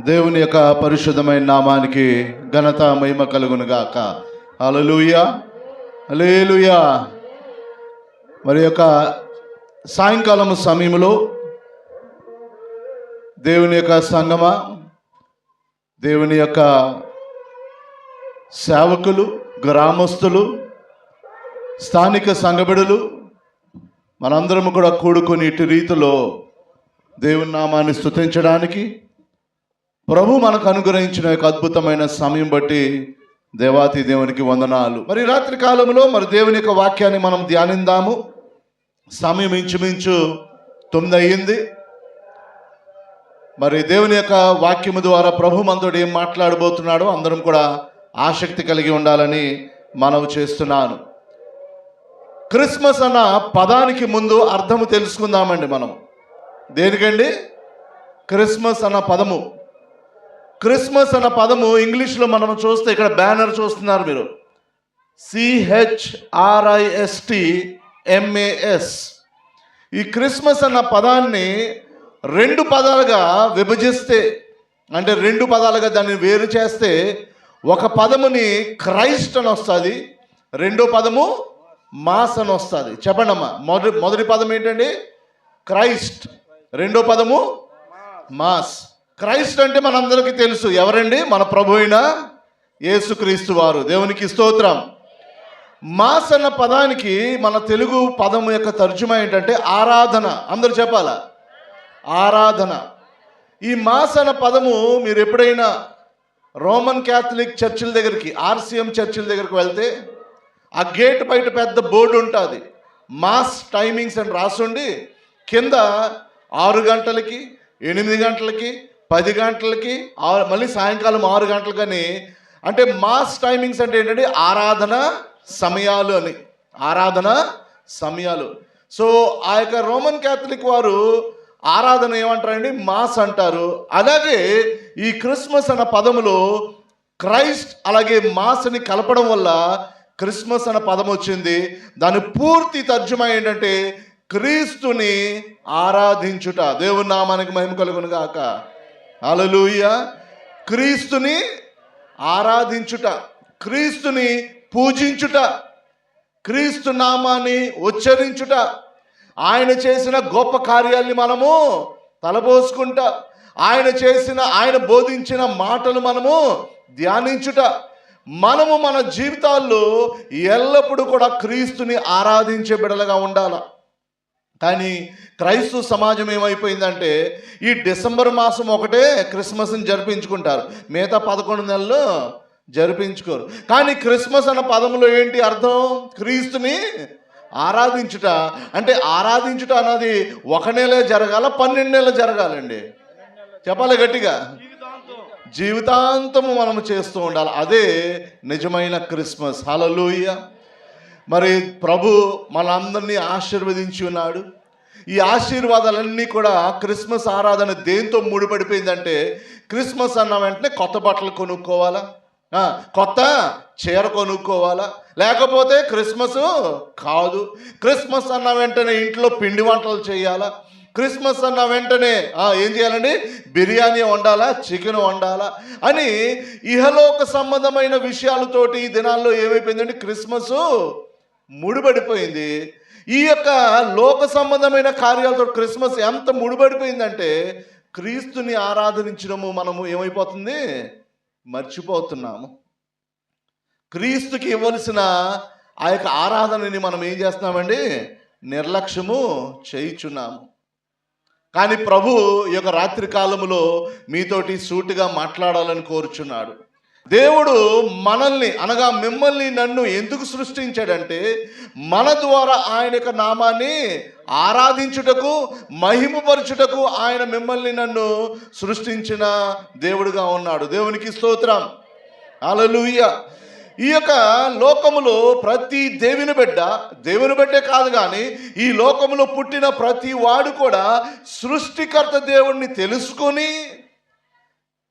దేవుని యొక్క పరిశుద్ధమైన నామానికి ఘనత మహిమ కలుగును గాక. హల్లెలూయా, హల్లెలూయా. మరి యొక్క సాయంకాలం సమయంలో దేవుని యొక్క సంగమా, దేవుని యొక్క సేవకులు, గ్రామస్తులు, స్థానిక సంఘబిడలు మనందరము కూడా కూడుకొని ఇటు రీతిలో దేవుని నామాన్ని స్తుతించడానికి ప్రభు మనకు అనుగ్రహించిన యొక్క అద్భుతమైన సమయం బట్టి దేవాతి దేవునికి వందనాలు. మరి రాత్రి కాలంలో మరి దేవుని యొక్క వాక్యాన్ని మనం ధ్యానిందాము. సమయం ఇంచుమించు 9 అయ్యింది. మరి దేవుని యొక్క వాక్యము ద్వారా ప్రభు మనతోటి ఏం మాట్లాడబోతున్నాడో అందరం కూడా ఆసక్తి కలిగి ఉండాలని మనవి చేస్తున్నాను. క్రిస్మస్ అన్న పదానికి ముందు అర్థము తెలుసుకుందామండి. మనం దేనికండి? క్రిస్మస్ అన్న పదము. క్రిస్మస్ అన్న పదము ఇంగ్లీష్లో మనం చూస్తే ఇక్కడ బ్యానర్ చూస్తున్నారు మీరు, CHRISTMAS. ఈ క్రిస్మస్ అన్న పదాన్ని 2 పదాలుగా విభజిస్తే, అంటే 2 పదాలుగా దాన్ని వేరు చేస్తే ఒక పదముని క్రైస్ట్ అని వస్తుంది, రెండో పదము మాస్ అని వస్తుంది. చెప్పండి అమ్మా. మొదటి పదం ఏంటండి? క్రైస్ట్. రెండో పదము మాస్. క్రైస్ట్ అంటే మనందరికీ తెలుసు ఎవరండి? మన ప్రభు అయిన యేసుక్రీస్తు వారు. దేవునికి స్తోత్రం. మాస్ అన్న పదానికి మన తెలుగు పదం యొక్క తర్జుమా ఏంటంటే ఆరాధన. అందరూ చెప్పాలా? ఆరాధన. ఈ మాస్ అన్న పదము మీరు ఎప్పుడైనా రోమన్ క్యాథలిక్ చర్చిల దగ్గరికి, RCM చర్చిల దగ్గరికి వెళ్తే ఆ గేట్ బయట పెద్ద బోర్డు ఉంటుంది, మాస్ టైమింగ్స్ అని రాసుండి కింద 6 గంటలకి, 8 గంటలకి, 10 గంటలకి, మళ్ళీ సాయంకాలం 6 గంటలకని. అంటే మాస్ టైమింగ్స్ అంటే ఏంటంటే ఆరాధన సమయాలు అని. ఆరాధన సమయాలు. సో ఆ యొక్క రోమన్ క్యాథలిక్ వారు ఆరాధన ఏమంటారండి? మాస్ అంటారు. అలాగే ఈ క్రిస్మస్ అన్న పదములో క్రైస్ట్ అలాగే మాస్ని కలపడం వల్ల క్రిస్మస్ అన్న పదం వచ్చింది. దాని పూర్తి తర్జుమా ఏంటంటే క్రీస్తుని ఆరాధించుట. దేవుని నామానికి మహిమ కలుగును గాక. హల్లెలూయా. క్రీస్తుని ఆరాధించుట, క్రీస్తుని పూజించుట, క్రీస్తు నామాన్ని ఉచ్చరించుట, ఆయన చేసిన గొప్ప కార్యాల్ని మనము తలపోసుకుంటా, ఆయన బోధించిన మాటలు మనము ధ్యానించుట, మనము మన జీవితాల్లో ఎల్లప్పుడూ కూడా క్రీస్తుని ఆరాధించే బిడ్డలుగా ఉండాలి. కానీ క్రైస్తవ సమాజం ఏమైపోయిందంటే ఈ డిసెంబర్ మాసం ఒకటే క్రిస్మస్ని జరిపించుకుంటారు, మిగతా 11 నెలలు జరిపించుకోరు. కానీ క్రిస్మస్ అన్న పదంలో ఏంటి అర్థం? క్రీస్తుని ఆరాధించుట. అంటే ఆరాధించుట అన్నది 1 నెలే జరగాల, 12 నెలలు జరగాలండి? చెప్పాలి గట్టిగా. జీవితాంతము మనము చేస్తూ ఉండాలి. అదే నిజమైన క్రిస్మస్. హల్లెలూయా. మరి ప్రభు మనందరినీ ఆశీర్వదించి ఉన్నాడు. ఈ ఆశీర్వాదాలన్నీ కూడా క్రిస్మస్ ఆరాధన దేంతో ముడిపడిపోయిందంటే, క్రిస్మస్ అన్న వెంటనే కొత్త బట్టలు కొనుక్కోవాలా, కొత్త చీర కొనుక్కోవాలా, లేకపోతే క్రిస్మస్ కాదు. క్రిస్మస్ అన్న వెంటనే ఇంట్లో పిండి వంటలు చేయాలా, క్రిస్మస్ అన్న వెంటనే ఏం చేయాలండి? బిర్యానీ వండాలా, చికెన్ వండాలా అని ఇహలోక సంబంధమైన విషయాలతోటి ఈ దినాల్లో ఏమైపోయిందండి? క్రిస్మస్ ముడిపడిపోయింది. ఈ యొక్క లోక సంబంధమైన కార్యాలతో క్రిస్మస్ ఎంత ముడిపడిపోయిందంటే క్రీస్తుని ఆరాధించడము మనము ఏమైపోతుంది? మర్చిపోతున్నాము. క్రీస్తుకి ఇవ్వాల్సిన ఆ యొక్క ఆరాధనని మనం ఏం చేస్తున్నామండి? నిర్లక్ష్యము చేయుచున్నాము. కానీ ప్రభు ఈ యొక్క రాత్రి కాలములో మీతోటి సూటిగా మాట్లాడాలని కోరుచున్నాడు. దేవుడు మనల్ని అనగా మిమ్మల్ని నన్ను ఎందుకు సృష్టించాడంటే మన ద్వారా ఆయన యొక్క నామాన్ని ఆరాధించుటకు, మహిమపరచుటకు ఆయన మిమ్మల్ని నన్ను సృష్టించిన దేవుడుగా ఉన్నాడు. దేవునికి స్తోత్రం. హల్లెలూయా. ఈ యొక్క లోకములో ప్రతి దేవుని బిడ్డే కాదు కానీ ఈ లోకములో పుట్టిన ప్రతి వాడు కూడా సృష్టికర్త దేవుణ్ణి తెలుసుకొని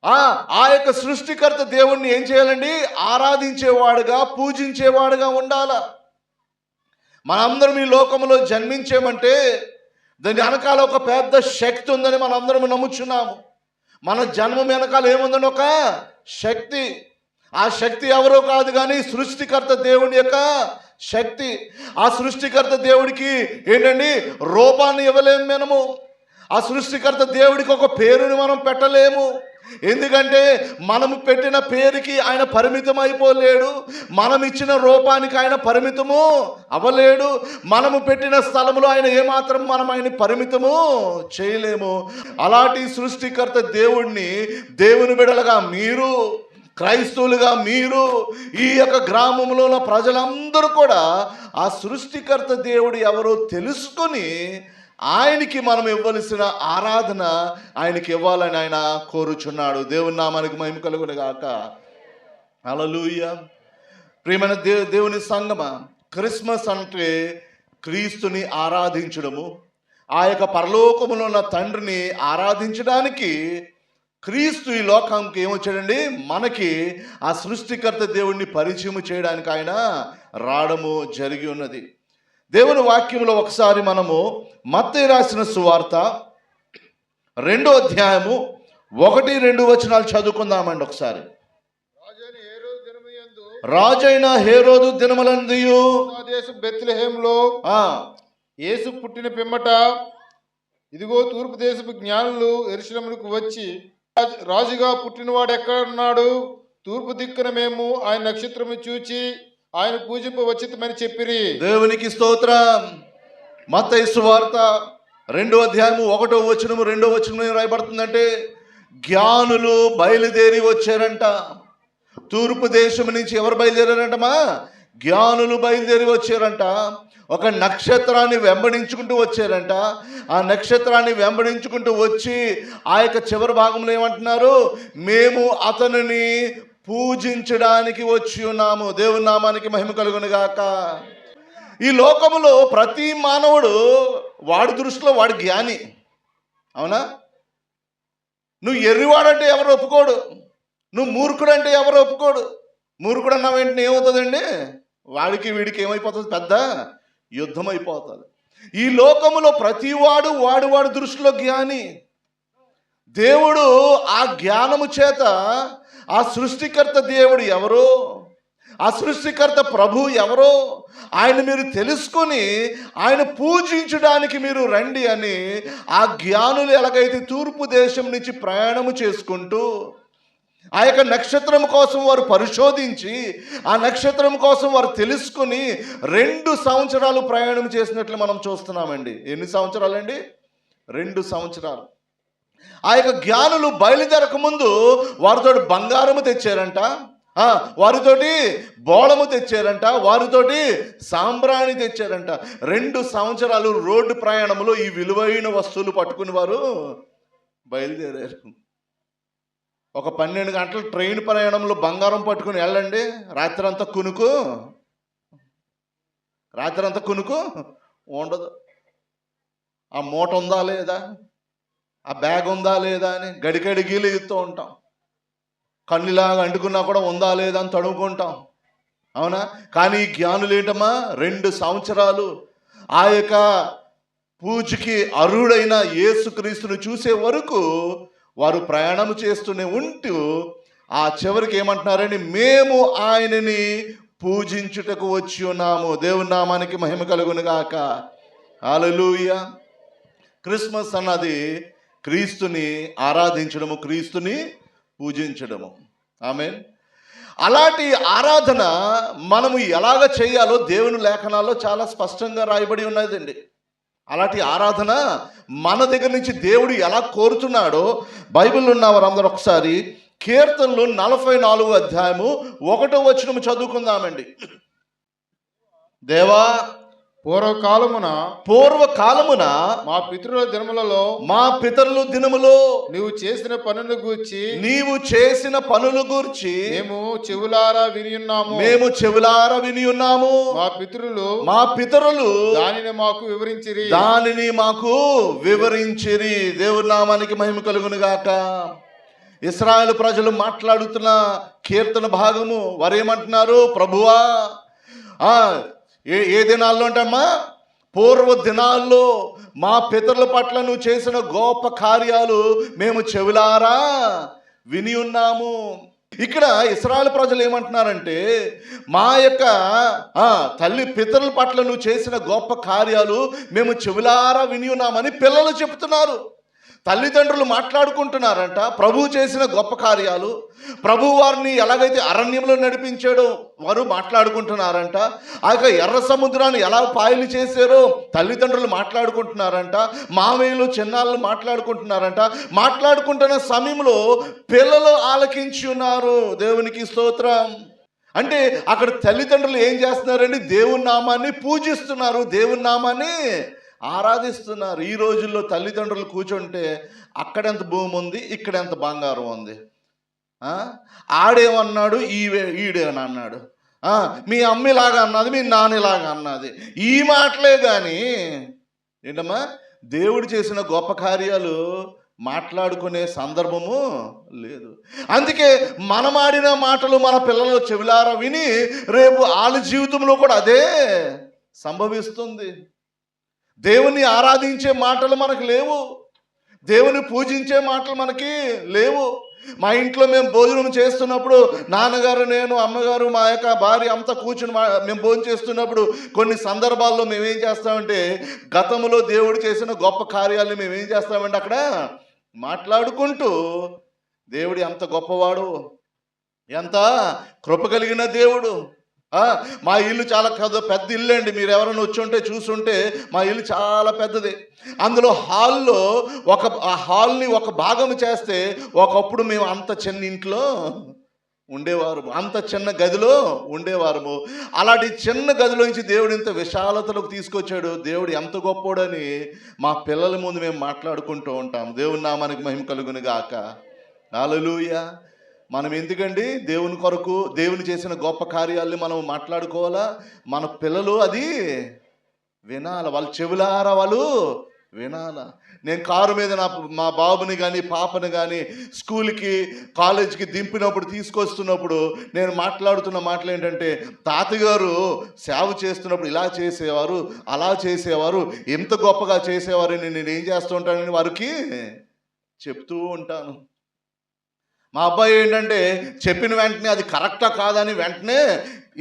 ఆ యొక్క సృష్టికర్త దేవుణ్ణి ఏం చేయాలండి? ఆరాధించేవాడుగా, పూజించేవాడుగా ఉండాల. మనందరం ఈ లోకంలో జన్మించామంటే దాని వెనకాల ఒక పెద్ద శక్తి ఉందని మనందరం నమ్ముచున్నాము. మన జన్మ వెనకాల ఏముందని ఒక శక్తి. ఆ శక్తి ఎవరో కాదు కానీ సృష్టికర్త దేవుడి యొక్క శక్తి. ఆ సృష్టికర్త దేవుడికి ఏంటండి రూపాన్ని ఇవ్వలేము మనము. ఆ సృష్టికర్త దేవుడికి ఒక పేరుని మనం పెట్టలేము. ఎందుకంటే మనము పెట్టిన పేరుకి ఆయన పరిమితం అయిపోలేడు. మనం ఇచ్చిన రూపానికి ఆయన పరిమితము అవ్వలేడు. మనము పెట్టిన స్థలములో ఆయన ఏమాత్రం మనం ఆయన పరిమితము చేయలేము. అలాంటి సృష్టికర్త దేవుణ్ణి దేవుని బిడ్డలుగా మీరు, క్రైస్తవులుగా మీరు, ఈ యొక్క గ్రామంలో ఉన్న ప్రజలందరూ కూడా ఆ సృష్టికర్త దేవుడు ఎవరో తెలుసుకొని ఆయనకి మనం ఇవ్వవలసిన ఆరాధన ఆయనకి ఇవ్వాలని ఆయన కోరుచున్నాడు. దేవుని నామానికి మహిమ కలుగును గాక. హల్లెలూయా. ప్రియమైన దేవుని సంగమా, క్రిస్మస్ అంటే క్రీస్తుని ఆరాధించడము. ఆ యొక్క పరలోకములో ఉన్న తండ్రిని ఆరాధించడానికి క్రీస్తు ఈ లోకంకి ఏమొచ్చాడండి, మనకి ఆ సృష్టికర్త దేవుణ్ణి పరిచయం చేయడానికి ఆయన రావడము జరిగి ఉన్నది. దేవుని వాక్యంలో ఒకసారి మనము మత్తయి రాసిన సువార్త 2వ అధ్యాయము 1-2 వచనాలు చదువుకుందామండి ఒకసారి. రాజైన హేరోదు దినములందు బెత్లెహేములో యేసు పుట్టిన పిమ్మట ఇదిగో తూర్పు దేశపు జ్ఞానులు యెరూషలేమునకు వచ్చి, రాజుగా పుట్టినవాడు ఎక్కడున్నాడు? తూర్పు దిక్కున మేము ఆయన నక్షత్రము చూచి ఆయన పూజింపవచ్చితమని చెప్పిరి. దేవునికి స్తోత్రం. మత్తయి సువార్త 2వ అధ్యాయము 1వ వచనము 2వ వచనం ఏం రాయబడుతుందంటే, జ్ఞానులు బయలుదేరి వచ్చారంట. తూర్పు దేశం నుంచి ఎవరు బయలుదేరారంటమా? జ్ఞానులు బయలుదేరి వచ్చారంట. ఒక నక్షత్రాన్ని వెంబడించుకుంటూ వచ్చారంట. ఆ నక్షత్రాన్ని వెంబడించుకుంటూ వచ్చి ఆ యొక్క చివరి భాగంలో ఏమంటున్నారు, మేము అతనిని పూజించడానికి వచ్చి ఉన్నాము. దేవుని నామానికి మహిమ కలుగును గాక. ఈ లోకములో ప్రతి మానవుడు వాడి దృష్టిలో వాడి జ్ఞాని. అవునా? నువ్వు ఎర్రివాడంటే ఎవరు ఒప్పుకోడు, నువ్వు మూర్ఖుడు అంటే ఎవరు ఒప్పుకోడు. మూర్ఖుడు అన్న వెంటనే ఏమవుతుందండి, వాడికి వీడికి ఏమైపోతుంది, పెద్ద యుద్ధం అయిపోతుంది. ఈ లోకములో ప్రతివాడు వాడి దృష్టిలో జ్ఞాని. దేవుడు ఆ జ్ఞానము చేత ఆ సృష్టికర్త దేవుడు ఎవరో, ఆ సృష్టికర్త ప్రభు ఎవరో ఆయన మీరు తెలుసుకొని ఆయన పూజించడానికి మీరు రండి అని ఆ జ్ఞానులు ఎలాగైతే తూర్పు దేశం నుంచి ప్రయాణము చేసుకుంటూ ఆ యొక్క నక్షత్రం కోసం వారు పరిశోధించి ఆ నక్షత్రం కోసం వారు తెలుసుకుని 2 సంవత్సరాలు ప్రయాణం చేసినట్లు మనం చూస్తున్నామండి. ఎన్ని సంవత్సరాలండి? 2 సంవత్సరాలు. ఆ యొక్క జ్ఞానులు బయలుదేరక ముందు వారితోటి బంగారము తెచ్చారంట, వారితోటి బోళము తెచ్చారంట, వారితోటి సాంబ్రాణి తెచ్చారంట. 2 సంవత్సరాలు రోడ్డు ప్రయాణంలో ఈ విలువైన వస్తువులు పట్టుకుని వారు బయలుదేరారు. ఒక 12 గంటల ట్రైన్ ప్రయాణంలో బంగారం పట్టుకుని వెళ్ళండి, రాత్రంతా కునుకు ఉండదు. ఆ మూట ఉందా లేదా, ఆ బ్యాగ్ ఉందా లేదా అని గడిగడిగీలు ఎత్తుతూ ఉంటాం. కన్నులాగా అంటుకున్నా కూడా ఉందా లేదా అని తడుముకుంటాం. అవునా? కానీ ఈ జ్ఞానులు ఏంటమ్మా, 2 సంవత్సరాలు ఆ యొక్క పూజకి అర్హుడైన యేసుక్రీస్తును చూసే వరకు వారు ప్రయాణం చేస్తూనే ఉంటూ ఆ చివరికి ఏమంటున్నారని, మేము ఆయనని పూజించుటకు వచ్చి ఉన్నాము. దేవుని నామానికి మహిమ కలుగును గాక. హల్లెలూయా. క్రిస్మస్ అన్నది క్రీస్తుని ఆరాధించడము, క్రీస్తుని పూజించడము. ఆమేన్. అలాంటి ఆరాధన మనము ఎలాగ చేయాలో దేవుని లేఖనాల్లో చాలా స్పష్టంగా రాయబడి ఉన్నదండి. అలాంటి ఆరాధన మన దగ్గర నుంచి దేవుడు ఎలా కోరుతున్నాడో బైబిల్లో ఉన్న వారందరూ ఒకసారి కీర్తనలు 44వ అధ్యాయము 1వ వచనం చదువుకుందామండి. దేవా, పూర్వకాలమున మా పితరుల దినములో నీవు చేసిన పనుల గూర్చి మేము చెవులారా విని ఉన్నాము. మా పితరులు దానిని మాకు వివరించిరి. దేవుని నామానికి మహిమ కలుగును గాక. ఇశ్రాయేలు ప్రజలు మాట్లాడుతున్న కీర్తన భాగము వారు ఏమంటున్నారు, ప్రభువా ఏ దినాల్లో అంటమ్మా, పూర్వ దినాల్లో మా పితరుల పట్ల నువ్వు చేసిన గొప్ప కార్యాలు మేము చెవులారా విని ఉన్నాము. ఇక్కడ ఇశ్రాయేలు ప్రజలు ఏమంటున్నారంటే, మా యొక్క తల్లి పితరుల పట్ల నువ్వు చేసిన గొప్ప కార్యాలు మేము చెవులారా విని ఉన్నామని పిల్లలు చెప్తున్నారు. తల్లిదండ్రులు మాట్లాడుకుంటున్నారంట ప్రభు చేసిన గొప్ప కార్యాలు, ప్రభు వారిని ఎలాగైతే అరణ్యంలో నడిపించాడో వారు మాట్లాడుకుంటున్నారంట. ఆ యొక్క ఎర్ర సముద్రాన్ని ఎలా పాయలు చేశారో తల్లిదండ్రులు మాట్లాడుకుంటున్నారంట. మామయ్యలు చిన్నాళ్ళు మాట్లాడుకుంటున్నారంట. మాట్లాడుకుంటున్న సమయంలో పిల్లలు ఆలకించి ఉన్నారు. దేవునికి స్తోత్రం. అంటే అక్కడ తల్లిదండ్రులు ఏం చేస్తున్నారండి? దేవుని నామాన్ని పూజిస్తున్నారు, దేవుని నామాన్ని ఆరాధిస్తున్నారు. ఈ రోజుల్లో తల్లిదండ్రులు కూర్చుంటే అక్కడెంత భూమి ఉంది, ఇక్కడెంత బంగారం ఉంది, ఆడేమన్నాడు, ఈడేమన్నాడు, మీ అమ్మిలాగా అన్నది, మీ నాన్నలాగా అన్నది, ఈ మాటలే కానీ ఏంటమ్మా దేవుడు చేసిన గొప్ప కార్యాలు మాట్లాడుకునే సందర్భము లేదు. అందుకే మనమాడిన మాటలు మన పిల్లలు చెవిలారా విని రేపు వాళ్ళ జీవితంలో కూడా అదే సంభవిస్తుంది. దేవుని ఆరాధించే మాటలు మనకు లేవు, దేవుని పూజించే మాటలు మనకి లేవు. మా ఇంట్లో మేము భోజనం చేస్తున్నప్పుడు నాన్నగారు, నేను, అమ్మగారు, మా యొక్క భార్య అంతా కూర్చుని మేము భోజనం చేస్తున్నప్పుడు కొన్ని సందర్భాల్లో మేమేం చేస్తామంటే గతంలో దేవుడు చేసిన గొప్ప కార్యాలు మేమేం చేస్తామంటే అక్కడ మాట్లాడుకుంటూ దేవుడు ఎంత గొప్పవాడు, ఎంత కృప కలిగిన దేవుడు. మా ఇల్లు చాలా పెద్ద ఇల్లు అండి. మీరు ఎవరైనా వచ్చుంటే చూసుంటే మా ఇల్లు చాలా పెద్దది. అందులో హాల్లో ఆ హాల్ని ఒక భాగం చేస్తే ఒకప్పుడు మేము అంత చిన్న ఇంట్లో ఉండేవారము, అంత చిన్న గదిలో ఉండేవారము. అలాంటి చిన్న గదిలోంచి దేవుడు ఇంత విశాలతలోకి తీసుకొచ్చాడు. దేవుడు ఎంత గొప్పోడని మా పిల్లల ముందు మేము మాట్లాడుకుంటూ ఉంటాం. దేవుని నామానికి మహిమ కలుగును గాక. హల్లెలూయా. మనం ఎందుకండి దేవుని కొరకు దేవుని చేసిన గొప్ప కార్యాలని మనం మాట్లాడుకోవాలా? మన పిల్లలు అది వినాల, వాళ్ళ చెవులారా వాళ్ళు వినాల. నేను కారు మీద మా బాబుని కానీ పాపని కానీ స్కూల్కి కాలేజీకి దింపినప్పుడు తీసుకొస్తున్నప్పుడు నేను మాట్లాడుతున్న మాటలు ఏంటంటే, తాతగారు సేవ చేస్తున్నప్పుడు ఇలా చేసేవారు, అలా చేసేవారు, ఎంత గొప్పగా చేసేవారని నేను ఏం చేస్తూ ఉంటానని వారికి చెప్తూ ఉంటాను. మా అబ్బాయి ఏంటంటే చెప్పిన వెంటనే అది కరెక్టా కాదని వెంటనే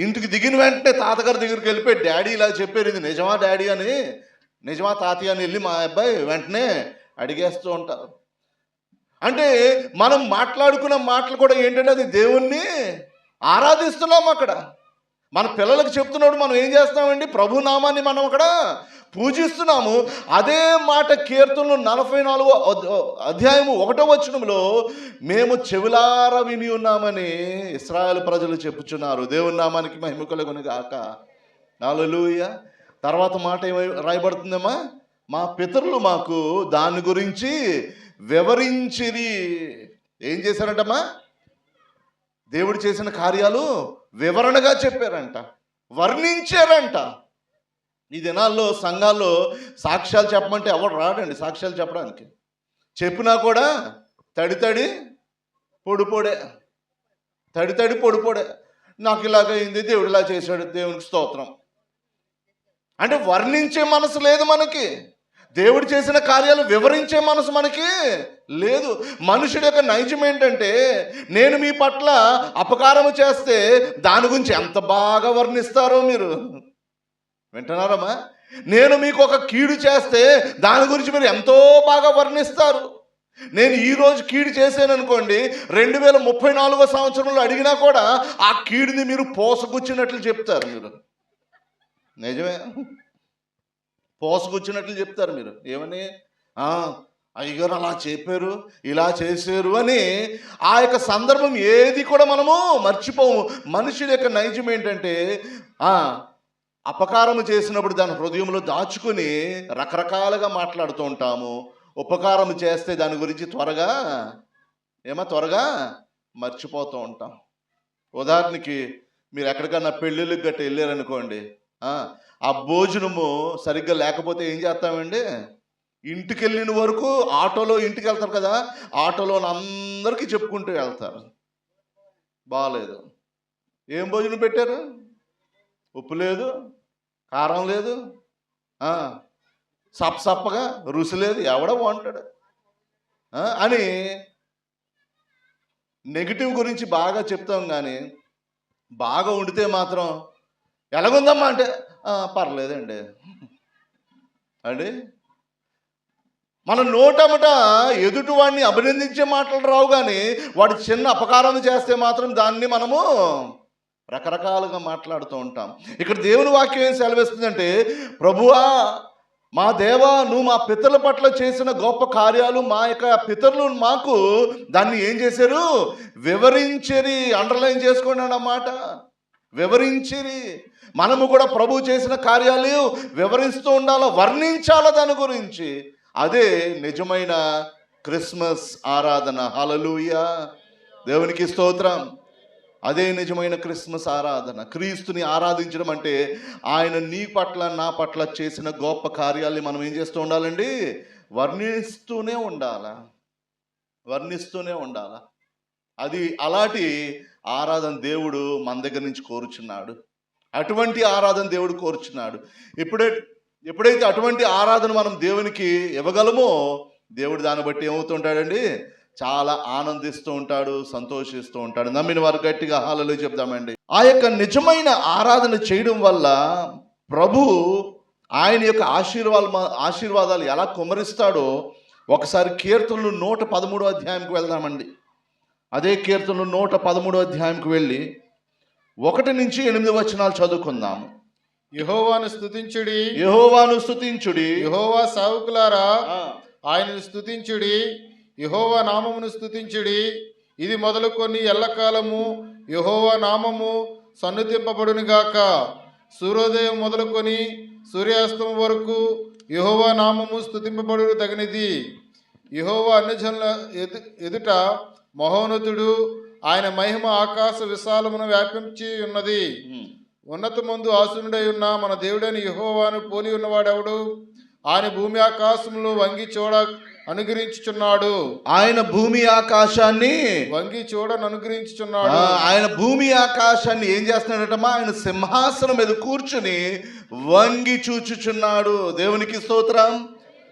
ఇంటికి దిగిన వెంటనే తాతగారి దగ్గరికి వెళ్ళిపోయి, డాడీ ఇలా చెప్పారు, ఇది నిజమా డాడీ అని, నిజమా తాతయ్య అని వెళ్ళి మా అబ్బాయి వెంటనే అడిగేస్తూ ఉంటారు. అంటే మనం మాట్లాడుకున్న మాటలు కూడా ఏంటంటే అది దేవుణ్ణి ఆరాధిస్తున్నాం. అక్కడ మన పిల్లలకు చెప్తున్నప్పుడు మనం ఏం చేస్తామండి? ప్రభు నామాన్ని మనం అక్కడ పూజిస్తున్నాము. అదే మాట కీర్తనలు 44వ అధ్యాయము 1వ వచనంలో మేము చెవులారా విని ఉన్నామని ఇశ్రాయేలు ప్రజలు చెప్పుచున్నారు. దేవుని నామానికి మహిమ కలుగును గాక. హల్లెలూయా. తర్వాత మాట ఏమై రాయబడుతుందమ్మా? మా పితరులు మాకు దాని గురించి వివరించిరి. ఏం చేశారంటమ్మా? దేవుడు చేసిన కార్యాలు వివరణగా చెప్పారంట, వర్ణించారంట. ఈ దినాల్లో సంఘాల్లో సాక్ష్యాలు చెప్పమంటే ఎవరు రాడండి సాక్ష్యాలు చెప్పడానికి. చెప్పినా కూడా తడి పొడిపోడే, తడి పొడిపోడే. నాకు ఇలాగైంది, దేవుడు ఇలా చేశాడు, దేవునికి స్తోత్రం అంటే వర్ణించే మనసు లేదు మనకి. దేవుడు చేసిన కార్యాలు వివరించే మనసు మనకి లేదు. మనుషుడి యొక్క నైజం ఏంటంటే, నేను మీ పట్ల అపకారం చేస్తే దాని గురించి ఎంత బాగా వర్ణిస్తారో మీరు వింటున్నారమ్మా? నేను మీకు ఒక కీడు చేస్తే దాని గురించి మీరు ఎంతో బాగా వర్ణిస్తారు. నేను ఈరోజు కీడు చేశాను అనుకోండి, 2034వ సంవత్సరంలో అడిగినా కూడా ఆ కీడుని మీరు పోసగుచ్చినట్లు చెప్తారు. మీరు నిజమే, పోసగుచ్చినట్లు చెప్తారు మీరు. ఏమని? అయ్యగారు అలా చెప్పారు, ఇలా చేశారు అని. ఆ యొక్క సందర్భం ఏది కూడా మనము మర్చిపోము. మనుషుల యొక్క నైజం ఏంటంటే, అపకారం చేసినప్పుడు దాని హృదయంలో దాచుకుని రకరకాలుగా మాట్లాడుతూ ఉంటాము. ఉపకారం చేస్తే దాని గురించి త్వరగా మర్చిపోతూ ఉంటాం. ఉదాహరణకి మీరు ఎక్కడికన్నా పెళ్ళిళ్ళకి గట్ట వెళ్ళారనుకోండి, ఆ భోజనము సరిగ్గా లేకపోతే ఏం చేస్తామండి? ఇంటికి వెళ్ళిన వరకు ఆటోలో ఇంటికి వెళ్తారు కదా, ఆటోలో అందరికీ చెప్పుకుంటూ వెళ్తారు, బాగాలేదు, ఏం భోజనం పెట్టారు, ఉప్పు లేదు, కారం లేదు, సప్పగా రుచి లేదు, ఎవడో బాగుంటాడు అని నెగిటివ్ గురించి బాగా చెప్తాం. కానీ బాగా వండితే మాత్రం ఎలాగుందమ్మా అంటే పర్లేదండి అండి. మన నోటమట ఎదుటివాడిని అభినందించే మాటలు రావు, కానీ వాడు చిన్న అపకారం చేస్తే మాత్రం దాన్ని మనము రకరకాలుగా మాట్లాడుతూ ఉంటాం. ఇక్కడ దేవుని వాక్యం ఏం సెలవిస్తుందంటే, ప్రభువా మా దేవా, నువ్వు మా పితరుల పట్ల చేసిన గొప్ప కార్యాలు మా యొక్క పితరులు మాకు దాన్ని ఏం చేశారు, వివరించిరి. అండర్లైన్ చేసుకోండి అన్నమాట, వివరించిరి. మనము కూడా ప్రభు చేసిన కార్యాలు వివరిస్తూ ఉండాలా, వర్ణించాలా దాని గురించి. అదే నిజమైన క్రిస్మస్ ఆరాధన. హల్లెలూయా, దేవునికి స్తోత్రం. అదే నిజమైన క్రిస్మస్ ఆరాధన. క్రీస్తుని ఆరాధించడం అంటే ఆయన నీ పట్ల నా పట్ల చేసిన గొప్ప కార్యాలని మనం ఏం చేస్తూ ఉండాలండి, వర్ణిస్తూనే ఉండాలా, వర్ణిస్తూనే ఉండాలా. అది అలాంటి ఆరాధన దేవుడు మన దగ్గర నుంచి కోరుచున్నాడు. అటువంటి ఆరాధన దేవుడు కోరుచున్నాడు. ఎప్పుడైతే అటువంటి ఆరాధన మనం దేవునికి ఇవ్వగలమో, దేవుడు దాన్ని బట్టి ఏమవుతుంటాడండి, చాలా ఆనందిస్తూ ఉంటాడు, సంతోషిస్తూ ఉంటాడు. నమ్మిన వారు గట్టిగా హల్లెలూయా చెప్దామండి. ఆ యొక్క నిజమైన ఆరాధన చేయడం వల్ల ప్రభు ఆయన యొక్క ఆశీర్వాదాలు ఎలా కుమ్మరిస్తాడో ఒకసారి కీర్తనలు 113 అధ్యాయంకి వెళ్దామండి. అదే కీర్తనలు 113 అధ్యాయంకి వెళ్ళి 1 నుంచి 8 వచనాలు చదువుకుందాము. యెహోవాను స్తుతించుడి, యెహోవాను స్తుతించుడి, యెహోవా సేవకులారా ఆయనను స్తుతించుడి, యెహోవా నామమును స్తుతించుడి. ఇది మొదలుకొని ఎల్లకాలము యెహోవా నామము సన్నుతింపబడును గాక. సూర్యోదయం మొదలుకొని సూర్యాస్తమం వరకు యెహోవా నామము స్తుతింపబడు తగినది. యెహోవా అన్యజనుల ఎదుట మహోన్నతుడు, ఆయన మహిమ ఆకాశ విశాలమును వ్యాపించి ఉన్నది. ఉన్నతమందు ఆసీనుడై ఉన్న మన దేవుడైన యెహోవాను పోలి ఉన్నవాడెవడు? ఆయన భూమి ఆకాశములు వంగి చూడ అనుగ్రహించుచున్నాడు. ఆయన భూమి ఆకాశాన్ని వంగి చూడని అనుగ్రహించుచున్నాడు. ఆయన భూమి ఆకాశాన్ని ఏం చేస్తున్నాడటమ్మా, ఆయన సింహాసనం మీద కూర్చుని వంగి చూచుచున్నాడు. దేవునికి స్తోత్రం.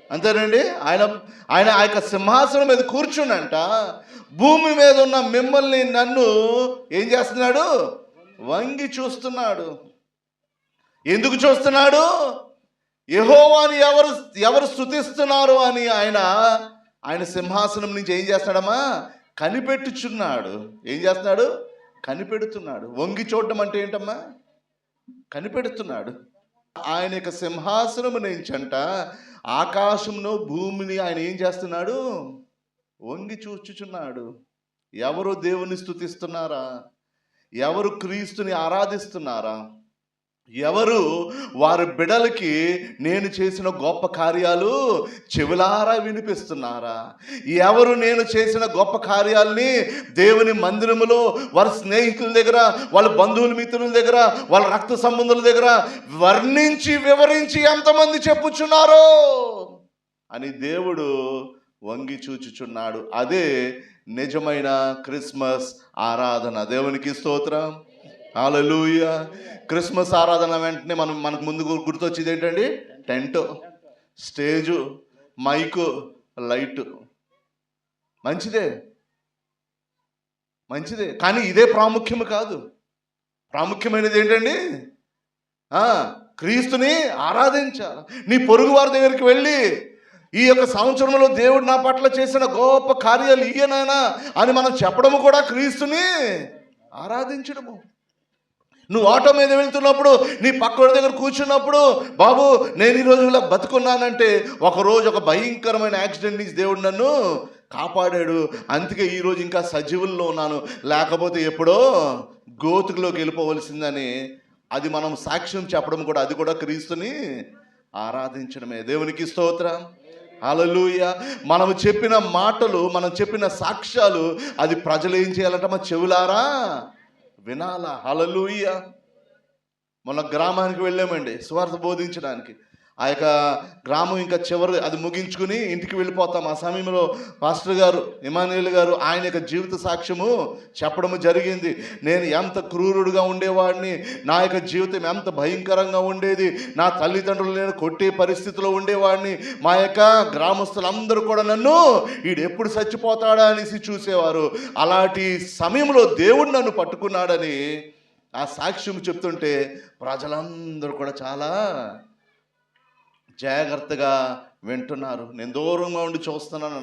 అంతేనండి, ఆయన ఆ యొక్క సింహాసనం మీద కూర్చునంట భూమి మీద ఉన్న మిమ్మల్ని నన్ను ఏం చేస్తున్నాడు, వంగి చూస్తున్నాడు. ఎందుకు చూస్తున్నాడు? యెహోవాని ఎవరు స్తుతిస్తున్నారు అని ఆయన సింహాసనం నుంచి ఏం చేస్తాడమ్మా, కనిపెట్టుచున్నాడు. ఏం చేస్తున్నాడు? కనిపెడుతున్నాడు. వంగి చూడటం అంటే ఏంటమ్మా, కనిపెడుతున్నాడు. ఆయన యొక్క సింహాసనం నుంచంట ఆకాశంలో భూమిని ఆయన ఏం చేస్తున్నాడు, వంగి చూచుచున్నాడు. ఎవరు దేవుని స్తుతిస్తున్నారా? ఎవరు క్రీస్తుని ఆరాధిస్తున్నారా? ఎవరు వారి బిడలకి నేను చేసిన గొప్ప కార్యాలు చెవులారా వినిపిస్తున్నారా? ఎవరు నేను చేసిన గొప్ప కార్యాలని దేవుని మందిరములో వారి స్నేహితుల దగ్గర, వాళ్ళ బంధువుల మిత్రుల దగ్గర, వాళ్ళ రక్త సంబంధుల దగ్గర వర్ణించి వివరించి ఎంతమంది చెప్పుచున్నారో అని దేవుడు వంగి చూచుచున్నాడు. అదే నిజమైన క్రిస్మస్ ఆరాధన. దేవునికి స్తోత్రం. హల్లెలూయా. క్రిస్మస్ ఆరాధన వెంటనే మనకు ముందు గుర్తొచ్చేది ఏంటండి? Tent, stage, mike, light. మంచిదే, కానీ ఇదే ప్రాముఖ్యము కాదు. ప్రాముఖ్యమైనది ఏంటండి? క్రీస్తుని ఆరాధించాలి. నీ పొరుగు వారి దగ్గరికి వెళ్ళి ఈ యొక్క సంవత్సరంలో దేవుడు నా పట్ల చేసిన గొప్ప కార్యాలు ఈయనైనా అని మనం చెప్పడము కూడా క్రీస్తుని ఆరాధించడము. నువ్వు ఆటో మీద వెళ్తున్నప్పుడు నీ పక్కన దగ్గర కూర్చున్నప్పుడు, బాబు నేను ఈరోజు ఇలా బతుకున్నానంటే ఒకరోజు ఒక భయంకరమైన యాక్సిడెంట్ నుంచి దేవుడు నన్ను కాపాడాడు, అందుకే ఈరోజు ఇంకా సజీవుల్లో ఉన్నాను, లేకపోతే ఎప్పుడో గోతుకులోకి వెళ్ళిపోవలసిందని అది మనం సాక్ష్యం చెప్పడం కూడా, అది కూడా క్రీస్తుని ఆరాధించడమే. దేవునికి స్తోత్రం. హల్లెలూయా. మనము చెప్పిన మాటలు, మనం చెప్పిన సాక్ష్యాలు అది ప్రజలు ఏం చేయాలంట, మా చెవులారా వినాలా. హల్లెలూయా. మొన్న గ్రామానికి వెళ్ళామండి సువార్త బోధించడానికి. ఆ యొక్క గ్రామం ఇంకా చివరి అది ముగించుకుని ఇంటికి వెళ్ళిపోతాం. ఆ సమయంలో పాస్టర్ గారు ఇమానుయేల్ గారు ఆయన యొక్క జీవిత సాక్ష్యము చెప్పడము జరిగింది. నేను ఎంత క్రూరుడుగా ఉండేవాడిని, నా యొక్క జీవితం ఎంత భయంకరంగా ఉండేది, నా తల్లిదండ్రులు నేను కొట్టే పరిస్థితిలో ఉండేవాడిని, మా యొక్క గ్రామస్తులందరూ కూడా నన్ను వీడు ఎప్పుడు చచ్చిపోతాడా అనేసి చూసేవారు. అలాంటి సమయంలో దేవుడు నన్ను పట్టుకున్నాడని ఆ సాక్ష్యం చెప్తుంటే ప్రజలందరూ కూడా చాలా జాగ్రత్తగా వింటున్నారు. నేను దూరంగా ఉండి చూస్తున్నాను.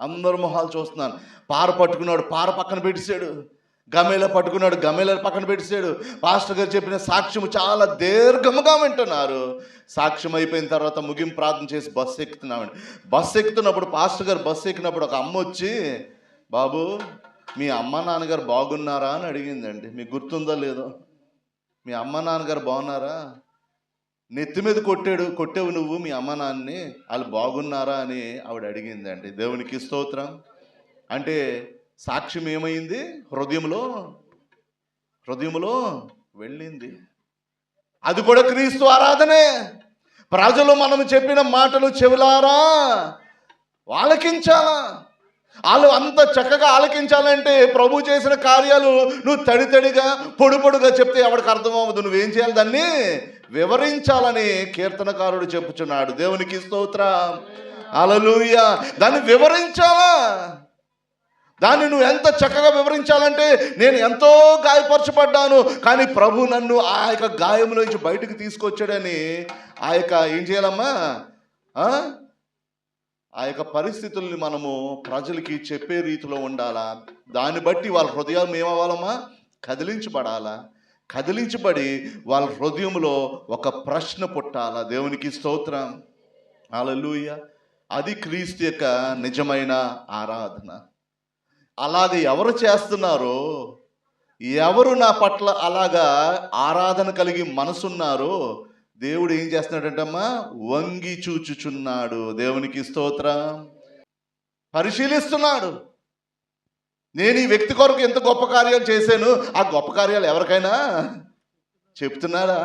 అందరి మొహాలు చూస్తున్నాను. పార పట్టుకున్నాడు, పార పక్కన పెట్టేశాడు. గమేల పట్టుకున్నాడు, గమేల పక్కన పెట్టేశాడు. పాస్టర్ గారు చెప్పిన సాక్ష్యం చాలా దీర్ఘముగా వింటున్నారు. సాక్ష్యం అయిపోయిన తర్వాత ముగింపు ప్రార్థన చేసి బస్సు ఎక్కుతున్నామండి. బస్సు ఎక్కుతున్నప్పుడు పాస్టర్ గారు బస్సు ఎక్కినప్పుడు ఒక అమ్మ వచ్చి, బాబు మీ అమ్మ నాన్నగారు బాగున్నారా అని అడిగిందండి. మీకు గుర్తుందో లేదో? మీ అమ్మ నాన్నగారు బాగున్నారా? నెత్తి మీద కొట్టేవు నువ్వు మీ అమ్మ నాన్నని, వాళ్ళు బాగున్నారా అని ఆవిడ అడిగిందండి. దేవునికి స్తోత్రం. అంటే సాక్ష్యం ఏమైంది? హృదయంలో వెళ్ళింది. అది కూడా క్రీస్తు ఆరాధనే. ప్రజలు మనం చెప్పిన మాటలు చెవులారా ఆలకించాలా? వాళ్ళు అంత చక్కగా ఆలకించాలంటే ప్రభు చేసిన కార్యాలు నువ్వు తడిగా పొడుగా చెప్తే ఎవరికి అర్థం అవ్వదు. నువ్వేం చేయాలి? దాన్ని వివరించాలని కీర్తనకారుడు చెప్పుచున్నాడు. దేవునికి స్తోత్రం. హల్లెలూయా. దాన్ని వివరించాలా? దాన్ని నువ్వు ఎంత చక్కగా వివరించాలంటే, నేను ఎంతో గాయపరచబడ్డాను కానీ ప్రభు నన్ను ఆ యొక్క గాయంలోంచి బయటకు తీసుకొచ్చాడని ఆ యొక్క ఏం చేయాలమ్మా? ఆ యొక్క పరిస్థితుల్ని మనము ప్రజలకి చెప్పే రీతిలో ఉండాలా. దాన్ని బట్టి వాళ్ళ హృదయం ఏమవ్వాలమ్మా? కదిలించబడి వాళ్ళ హృదయంలో ఒక ప్రశ్న పుట్టాలా. దేవునికి స్తోత్రం. హల్లెలూయా. అది క్రీస్తు యొక్క నిజమైన ఆరాధన. అలాగే ఎవరు చేస్తున్నారో, ఎవరు నా పట్ల అలాగా ఆరాధన కలిగి మనసున్నారో దేవుడు ఏం చేస్తున్నాడంటమ్మా? వంగి చూచుచున్నాడు. దేవునికి స్తోత్రం. పరిశీలిస్తున్నాడు. నేను ఈ వ్యక్తి కొరకు ఎంత గొప్ప కార్యాలు చేశాను, ఆ గొప్ప కార్యాలు ఎవరికైనా చెప్తున్నాడా?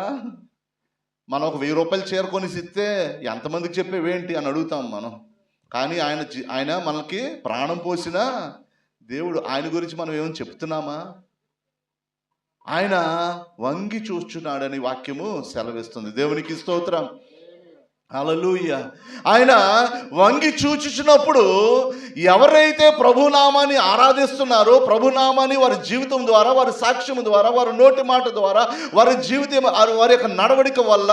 మనం ఒక 1000 రూపాయలు చీర కొనిసిస్తే ఎంతమందికి చెప్పేవేంటి అని అడుగుతాం మనం. కానీ ఆయన మనకి ప్రాణం పోసిన దేవుడు. ఆయన గురించి మనం ఏమైనా చెప్తున్నామా? ఆయన వంగి చూస్తున్నాడని వాక్యము సెలవిస్తుంది. దేవునికి స్తోత్రం. హల్లెలూయా. ఆయన వంగి చూచుచున్నప్పుడు ఎవరైతే ప్రభునామాన్ని ఆరాధిస్తున్నారో, ప్రభునామాన్ని వారి జీవితం ద్వారా, వారి సాక్ష్యం ద్వారా, వారి నోటి మాట ద్వారా, వారి జీవితం, వారి యొక్క నడవడిక వల్ల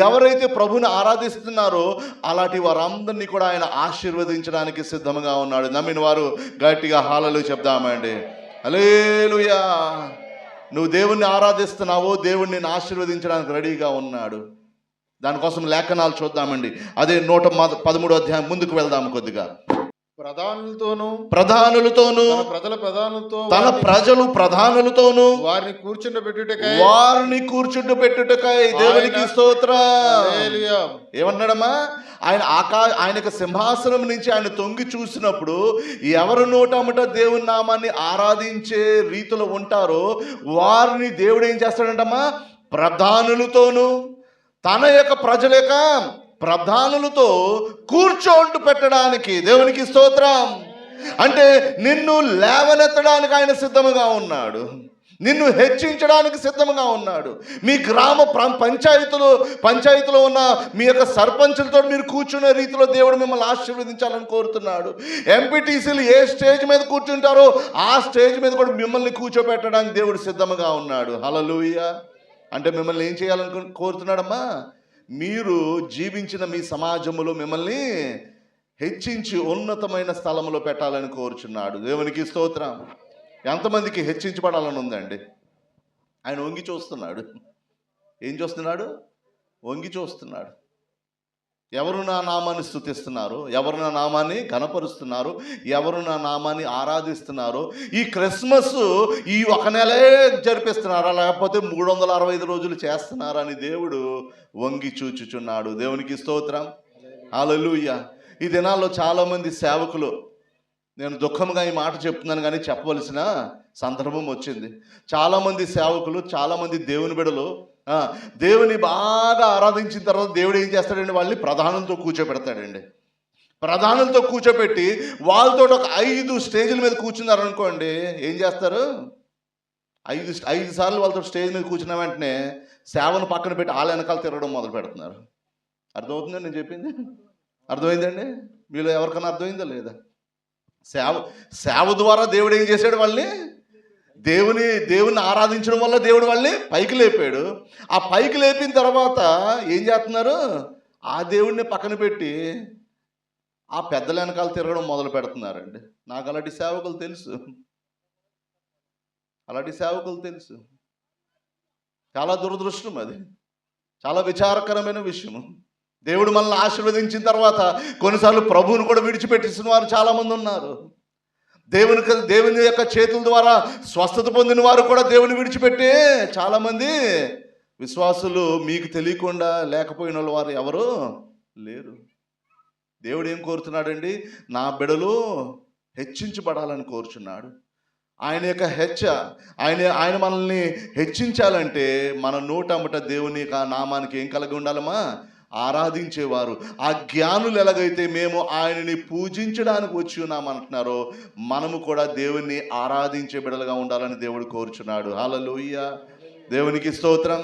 ఎవరైతే ప్రభుని ఆరాధిస్తున్నారో అలాంటి వారందరినీ కూడా ఆయన ఆశీర్వదించడానికి సిద్ధంగా ఉన్నాడు. నమ్మిన వారు గట్టిగా హల్లెలూయా చెప్దామండి. హల్లెలూయా. నువ్వు దేవుణ్ణి ఆరాధిస్తున్నావో, దేవుణ్ణి నేను ఆశీర్వదించడానికి రెడీగా ఉన్నాడు. దానికోసం లేఖనాలు చూద్దామండి. అదే 113 అధ్యాయం ముందుకు వెళ్దాము కొద్దిగా. ప్రధానులతోను తన ప్రజలు ప్రధానులతోను వారిని కూర్చుండబెట్టుటకై దేవునికి స్తోత్రం. ఏమన్నాడమ్మా? ఆయన సింహాసనం నుంచి ఆయన తొంగి చూసినప్పుడు ఎవరు నోటముట దేవుని నామాన్ని ఆరాధించే రీతిలో ఉంటారో వారిని దేవుడు ఏం చేస్తాడంటమ్మా? ప్రధానులతోను తన యొక్క ప్రజల యొక్క ప్రధానులతో కూర్చోండు పెట్టడానికి. దేవునికి స్తోత్రం. అంటే నిన్ను లేవనెత్తడానికి ఆయన సిద్ధముగా ఉన్నాడు. నిన్ను హెచ్చించడానికి సిద్ధంగా ఉన్నాడు. మీ గ్రామ పంచాయతీలో ఉన్న మీ యొక్క సర్పంచులతో మీరు కూర్చునే రీతిలో దేవుడు మిమ్మల్ని ఆశీర్వదించాలని కోరుతున్నాడు. ఎంపీటీసీలు ఏ స్టేజ్ మీద కూర్చుంటారో ఆ స్టేజ్ మీద కూడా మిమ్మల్ని కూర్చోబెట్టడానికి దేవుడు సిద్ధంగా ఉన్నాడు. హల్లెలూయా. అంటే మిమ్మల్ని ఏం చేయాలని కోరుతున్నాడమ్మా? మీరు జీవించిన మీ సమాజంలో మిమ్మల్ని హెచ్చించి ఉన్నతమైన స్థలంలో పెట్టాలని కోరుచున్నాడు. దేవునికి స్తోత్రం. ఎంతమందికి హెచ్చించబడాలని ఉందండి? ఆయన వంగి చూస్తున్నాడు. ఏం చూస్తున్నాడు? వంగి చూస్తున్నాడు. ఎవరు నా నామాన్ని స్తుతిస్తున్నారు, ఎవరు నా నామాన్ని ఘనపరుస్తున్నారు, ఎవరు నా నామాన్ని ఆరాధిస్తున్నారు, ఈ క్రిస్మస్ ఈ ఒక నెలే జరిపిస్తున్నారా లేకపోతే 365 రోజులు చేస్తున్నారా అని దేవుడు వంగి చూచుచున్నాడు. దేవునికి స్తోత్రం. హల్లెలూయా. ఈ దినాల్లో చాలామంది సేవకులు, నేను దుఃఖంగా ఈ మాట చెప్తున్నాను కానీ చెప్పవలసిన సందర్భం వచ్చింది. చాలామంది సేవకులు, చాలామంది దేవుని బిడ్డలు దేవుని బాగా ఆరాధించిన తర్వాత దేవుడు ఏం చేస్తాడండి? వాళ్ళని ప్రధానంతో కూర్చోబెడతాడండి. ప్రధానంతో కూర్చోబెట్టి వాళ్ళతో ఒక 5 స్టేజ్ల మీద కూర్చున్నారనుకోండి, ఏం చేస్తారు? 5 సార్లు వాళ్ళతో స్టేజ్ మీద కూర్చున్న వెంటనే సేవను పక్కన పెట్టి వాళ్ళ వెనకాల తిరగడం మొదలు పెడుతున్నారు. అర్థమవుతుందండి నేను చెప్పింది? అర్థమైందండి? మీలో ఎవరికైనా అర్థమైందా లేదా? సేవ ద్వారా దేవుడు ఏం చేశాడు? వాళ్ళని దేవుని ఆరాధించడం వల్ల దేవుడు వాళ్ళని పైకి లేపాడు. ఆ పైకి లేపిన తర్వాత ఏం చేస్తున్నారు? ఆ దేవుడిని పక్కన పెట్టి ఆ పెద్దల వెనకాల తిరగడం మొదలు పెడుతున్నారండి. నాకు అలాంటి సేవకులు తెలుసు. చాలా దురదృష్టం అది, చాలా విచారకరమైన విషయం. దేవుడు మనల్ని ఆశీర్వదించిన తర్వాత కొన్నిసార్లు ప్రభువును కూడా విడిచిపెట్టేసిన వారు చాలామంది ఉన్నారు. దేవుని యొక్క చేతుల ద్వారా స్వస్థత పొందిన వారు కూడా దేవుని విడిచిపెట్టే చాలామంది విశ్వాసులు మీకు తెలియకుండా లేకపోయిన వారు ఎవరు లేరు. దేవుడు ఏం కోరుతున్నాడండి? నా బిడ్డలు హెచ్చించబడాలని కోరుచున్నాడు. ఆయన యొక్క ఆయన మనల్ని హెచ్చించాలంటే మన నోటమ్మట దేవుని యొక్క నామానికి ఏం కలిగి ఉండాలమ్మా? ఆరాధించేవారు. ఆ జ్ఞానులు ఎలాగైతే మేము ఆయనని పూజించడానికి వచ్చి ఉన్నామంటున్నారో మనము కూడా దేవుణ్ణి ఆరాధించే బిడ్డలుగా ఉండాలని దేవుడు కోరుచున్నాడు. హల్లెలూయా, దేవునికి స్తోత్రం.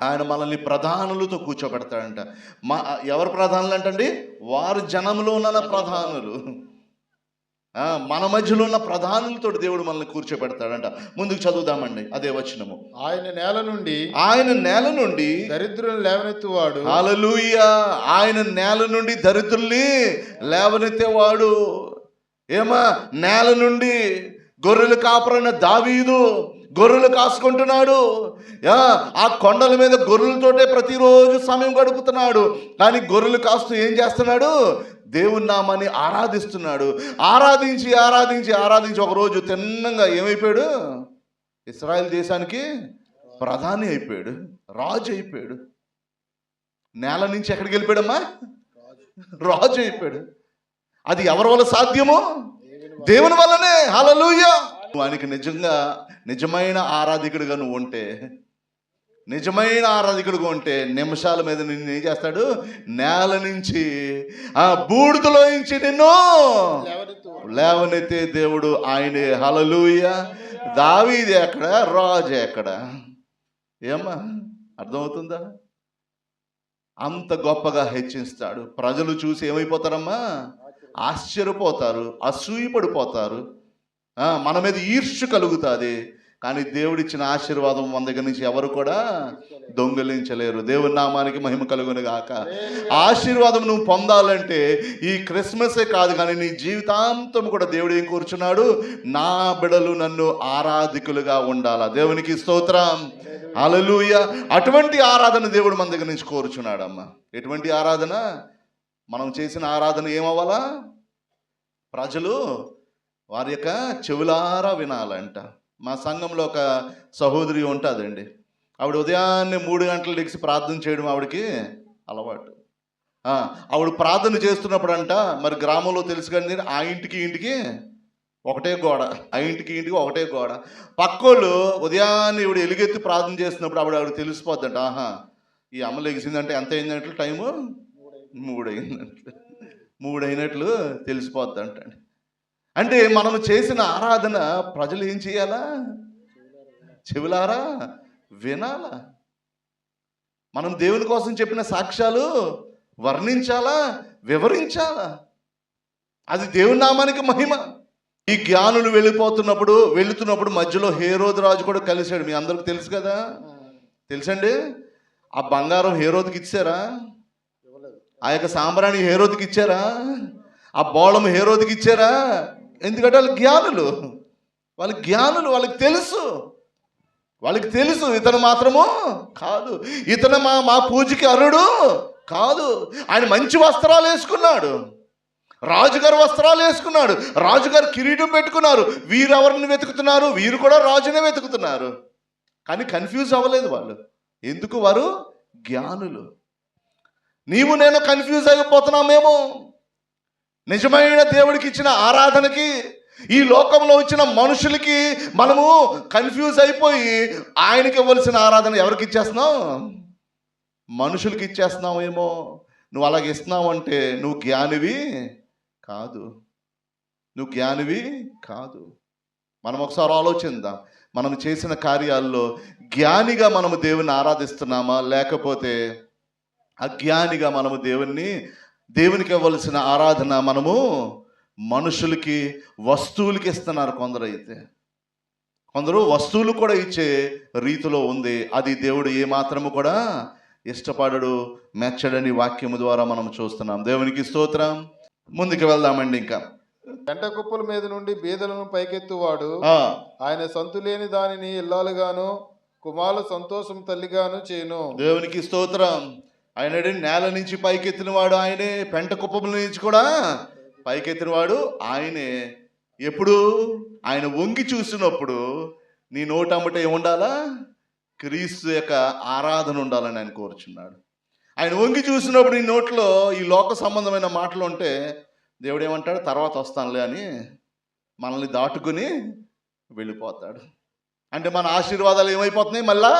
ఆయన మనల్ని ప్రధానులతో కూర్చోబెడతాడంట. ఎవరు ప్రధానులు అంటండి? వారు జనంలో ఉన్న ప్రధానులు. మన మధ్యలో ఉన్న ప్రధానులతో దేవుడు మనల్ని కూర్చోబెడతాడంట. ముందుకు చదువుదామండి అదే వచనము. ఆయన నేల నుండి దరిద్రులను లేవనెత్తువాడు. హల్లెలూయా, ఆయన నేల నుండి దరిద్రుల్ని లేవనెత్తేవాడు. నేల నుండి గొర్రెలు కాపరైన దావీదు గొర్రెలు కాసుకుంటున్నాడు. ఆ కొండల మీద గొర్రెలతోటే ప్రతిరోజు సమయం గడుపుతున్నాడు. కానీ గొర్రెలు కాస్తూ ఏం చేస్తున్నాడు? దేవుని నామాన్ని ఆరాధిస్తున్నాడు. ఆరాధించి ఒకరోజు తిన్నంగా ఏమైపోయాడు? ఇశ్రాయేల్ దేశానికి ప్రధాని అయిపోయాడు, రాజు అయిపోయాడు. నేల నుంచి ఎక్కడికి వెళ్ళిపోయాడమ్మా? రాజు అయిపోయాడు. అది ఎవరి వల్ల సాధ్యమో? దేవుని వల్లనే. హల్లెలూయా. వానికి నిజమైన ఆరాధికుడిగా నువ్వు ఉంటే, నిమిషాల మీద నిన్ను ఏం చేస్తాడు? నేల నుంచి, బూడిదలో నుంచి నిన్ను లేవనెత్తే దేవుడు ఆయనే. హల్లెలూయా. దావీదు ఎక్కడ? రాజు ఎక్కడ? అర్థమవుతుందా? అంత గొప్పగా హెచ్చిస్తాడు. ప్రజలు చూసి ఏమైపోతారమ్మా? ఆశ్చర్యపోతారు, అసూయపడిపోతారు, మన మీద ఈర్ష్య కలుగుతుంది. కానీ దేవుడిచ్చిన ఆశీర్వాదం మన దగ్గర నుంచి ఎవరు కూడా దొంగిలించలేరు. దేవుని నామానికి మహిమ కలుగును గాక. ఆశీర్వాదం నువ్వు పొందాలంటే ఈ క్రిస్మసే కాదు కానీ నీ జీవితాంతం కూడా దేవుడు ఏం కోరుచున్నాడు? నా బిడ్డలు నన్ను ఆరాధికులుగా ఉండాలా. దేవునికి స్తోత్రం. హల్లెలూయా. అటువంటి ఆరాధన దేవుడు మన దగ్గర నుంచి కోరుచున్నాడమ్మా. ఎటువంటి ఆరాధన? మనం చేసిన ఆరాధన ఏమవ్వాలా? ప్రజలు వారి యొక్క చెవులారా వినాలంట. మా సంఘంలో ఒక సహోదరి ఉంటుందండి. ఆవిడ ఉదయాన్నే 3 గంటలు లెగిసి ప్రార్థన చేయడం ఆవిడకి అలవాటు. ఆవిడ ప్రార్థన చేస్తున్నప్పుడు అంట, మరి గ్రామంలో తెలుసు కానీ ఆ ఇంటికి ఒకటే గోడ, ఒకటే గోడ. పక్కోళ్ళు ఉదయాన్నే ఇవిడ ఎలుగెత్తి ప్రార్థన చేస్తున్నప్పుడు ఆవిడ తెలిసిపోద్దంట. ఈ అమ్మ లెగిసిందంటే ఎంత అయిందంటే టైము 3 అయినట్లు తెలిసిపోద్దంట. అంటే మనం చేసిన ఆరాధన ప్రజలు ఏం చేయాలా? చెవులారా వినాలా. మనం దేవుని కోసం చెప్పిన సాక్ష్యాలు వర్ణించాలా, వివరించాలా. అది దేవుని నామానికి మహిమ. ఈ జ్ఞానులు వెళుతున్నప్పుడు మధ్యలో హేరోదు రాజు కూడా కలిశాడు. మీ అందరికి తెలుసు కదా? తెలుసండి. ఆ బంగారం హేరోదుకి ఇచ్చారా? ఆ యొక్క సాంబ్రాణి హేరోదుకి ఇచ్చారా? ఆ బోళం హేరోదుకి ఇచ్చారా? ఎందుకంటే వాళ్ళకి జ్ఞానులు, వాళ్ళకి తెలుసు ఇతను మాత్రము కాదు, ఇతను మా పూజకి అర్హుడు కాదు. ఆయన మంచి వస్త్రాలు వేసుకున్నాడు, రాజుగారు వస్త్రాలు వేసుకున్నాడు, రాజుగారు కిరీటం పెట్టుకున్నారు. వీరు ఎవరిని వెతుకుతున్నారు? వీరు కూడా రాజునే వెతుకుతున్నారు. కానీ కన్ఫ్యూజ్ అవ్వలేదు వాళ్ళు. ఎందుకు? వారు జ్ఞానులు. నీవు నేను కన్ఫ్యూజ్ అయిపోతున్నామేమో. నిజమైన దేవుడికి ఇచ్చిన ఆరాధనకి, ఈ లోకంలో వచ్చిన మనుషులకి మనము కన్ఫ్యూజ్ అయిపోయి ఆయనకి ఇవ్వాల్సిన ఆరాధన ఎవరికి ఇచ్చేస్తున్నావు? మనుషులకి ఇచ్చేస్తున్నావేమో. నువ్వు అలాగే ఇస్తున్నావు అంటే నువ్వు జ్ఞానివి కాదు, నువ్వు జ్ఞానివి కాదు. మనం ఒకసారి ఆలోచిద్దాం, మనం చేసిన కార్యాల్లో జ్ఞానిగా మనము దేవుని ఆరాధిస్తున్నామా, లేకపోతే అజ్ఞానిగా మనము దేవునికి ఇవ్వాల్సిన ఆరాధన మనము మనుషులకి, వస్తువులకి ఇస్తున్నారు. కొందరు వస్తువులు కూడా ఇచ్చే రీతిలో ఉంది. అది దేవుడు ఏమాత్రము కూడా ఇష్టపడడు, మెచ్చడని వాక్యము ద్వారా మనం చూస్తున్నాం. దేవునికి స్తోత్రం. ముందుకు వెళ్దామండి. ఇంకా పెంట కుప్పల మీద నుండి బీదలను పైకెత్తువాడు ఆ, ఆయన సంతులేని దానిని ఇల్లాలుగాను కుమారుల సంతోషం తల్లిగాను చేయును. దేవునికి స్తోత్రం. ఆయన నేల నుంచి పైకెత్తినవాడు ఆయనే, పెంట కుప్పల నుంచి కూడా పైకెత్తినవాడు ఆయనే. ఎప్పుడు ఆయన వంగి చూసినప్పుడు నీ నోటమ్మట ఏముండాలా? క్రీస్తు యొక్క ఆరాధన ఉండాలని ఆయన కోరుచున్నాడు. ఆయన వంగి చూసినప్పుడు నీ నోట్లో ఈ లోక సంబంధమైన మాటలు ఉంటే దేవుడు ఏమంటాడు? తర్వాత వస్తానులే అని మనల్ని దాటుకుని వెళ్ళిపోతాడు. అంటే మన ఆశీర్వాదాలు ఏమైపోతున్నాయి? మళ్ళా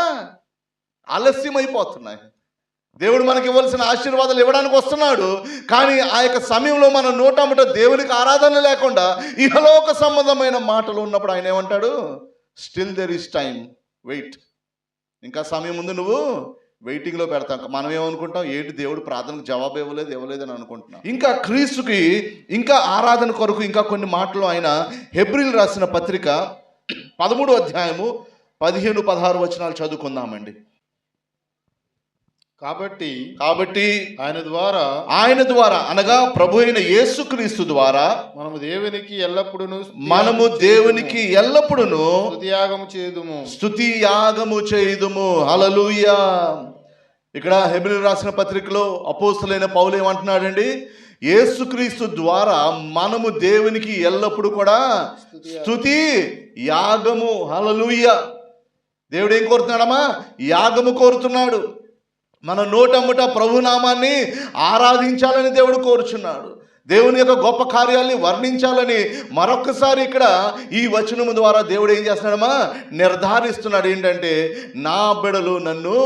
ఆలస్యం అయిపోతున్నాయి. దేవుడు మనకి ఇవ్వాల్సిన ఆశీర్వాదాలు ఇవ్వడానికి వస్తున్నాడు, కానీ ఆ యొక్క సమయంలో మన నోటమ్మట దేవునికి ఆరాధన లేకుండా ఇహలోక సంబంధమైన మాటలు ఉన్నప్పుడు ఆయన ఏమంటాడు? Still there is time, wait. ఇంకా సమయం ముందు నువ్వు వెయిటింగ్లో పెడతాం. మనం ఏమనుకుంటాం? ఏంటి దేవుడు ప్రార్థనకు జవాబు ఇవ్వలేదు అని అనుకుంటున్నాం. ఇంకా క్రీస్తుకి ఇంకా ఆరాధన కొరకు ఇంకా కొన్ని మాటలు ఆయన హెబ్రీలు రాసిన పత్రిక 13వ అధ్యాయము 15-16 వచనాలు చదువుకుందామండి. కాబట్టి ఆయన ద్వారా అనగా ప్రభు అయిన యేసుక్రీస్తు ద్వారా మనము దేవునికి ఎల్లప్పుడూ స్తుతి యాగము చేయుదుము. హల్లెలూయా. ఇక్కడ హెబ్రీయులకు రాసిన పత్రికలో అపోస్తలుడైన పౌలు ఏమంటున్నాడండి? యేసుక్రీస్తు ద్వారా మనము దేవునికి ఎల్లప్పుడూ కూడా స్తుతి యాగము. హల్లెలూయా. దేవుడు ఏం కోరుతున్నాడమ్మా? యాగము కోరుతున్నాడు. మన నోటమ్మట ప్రభునామాన్ని ఆరాధించాలని దేవుడు కోరుచున్నాడు. దేవుని యొక్క గొప్ప కార్యాలని వర్ణించాలని మరొకసారి ఇక్కడ ఈ వచనము ద్వారా దేవుడు ఏం చేస్తున్నాడమ్మా? నిర్ధారిస్తున్నాడు. ఏంటంటే నా బిడ్డలు నన్ను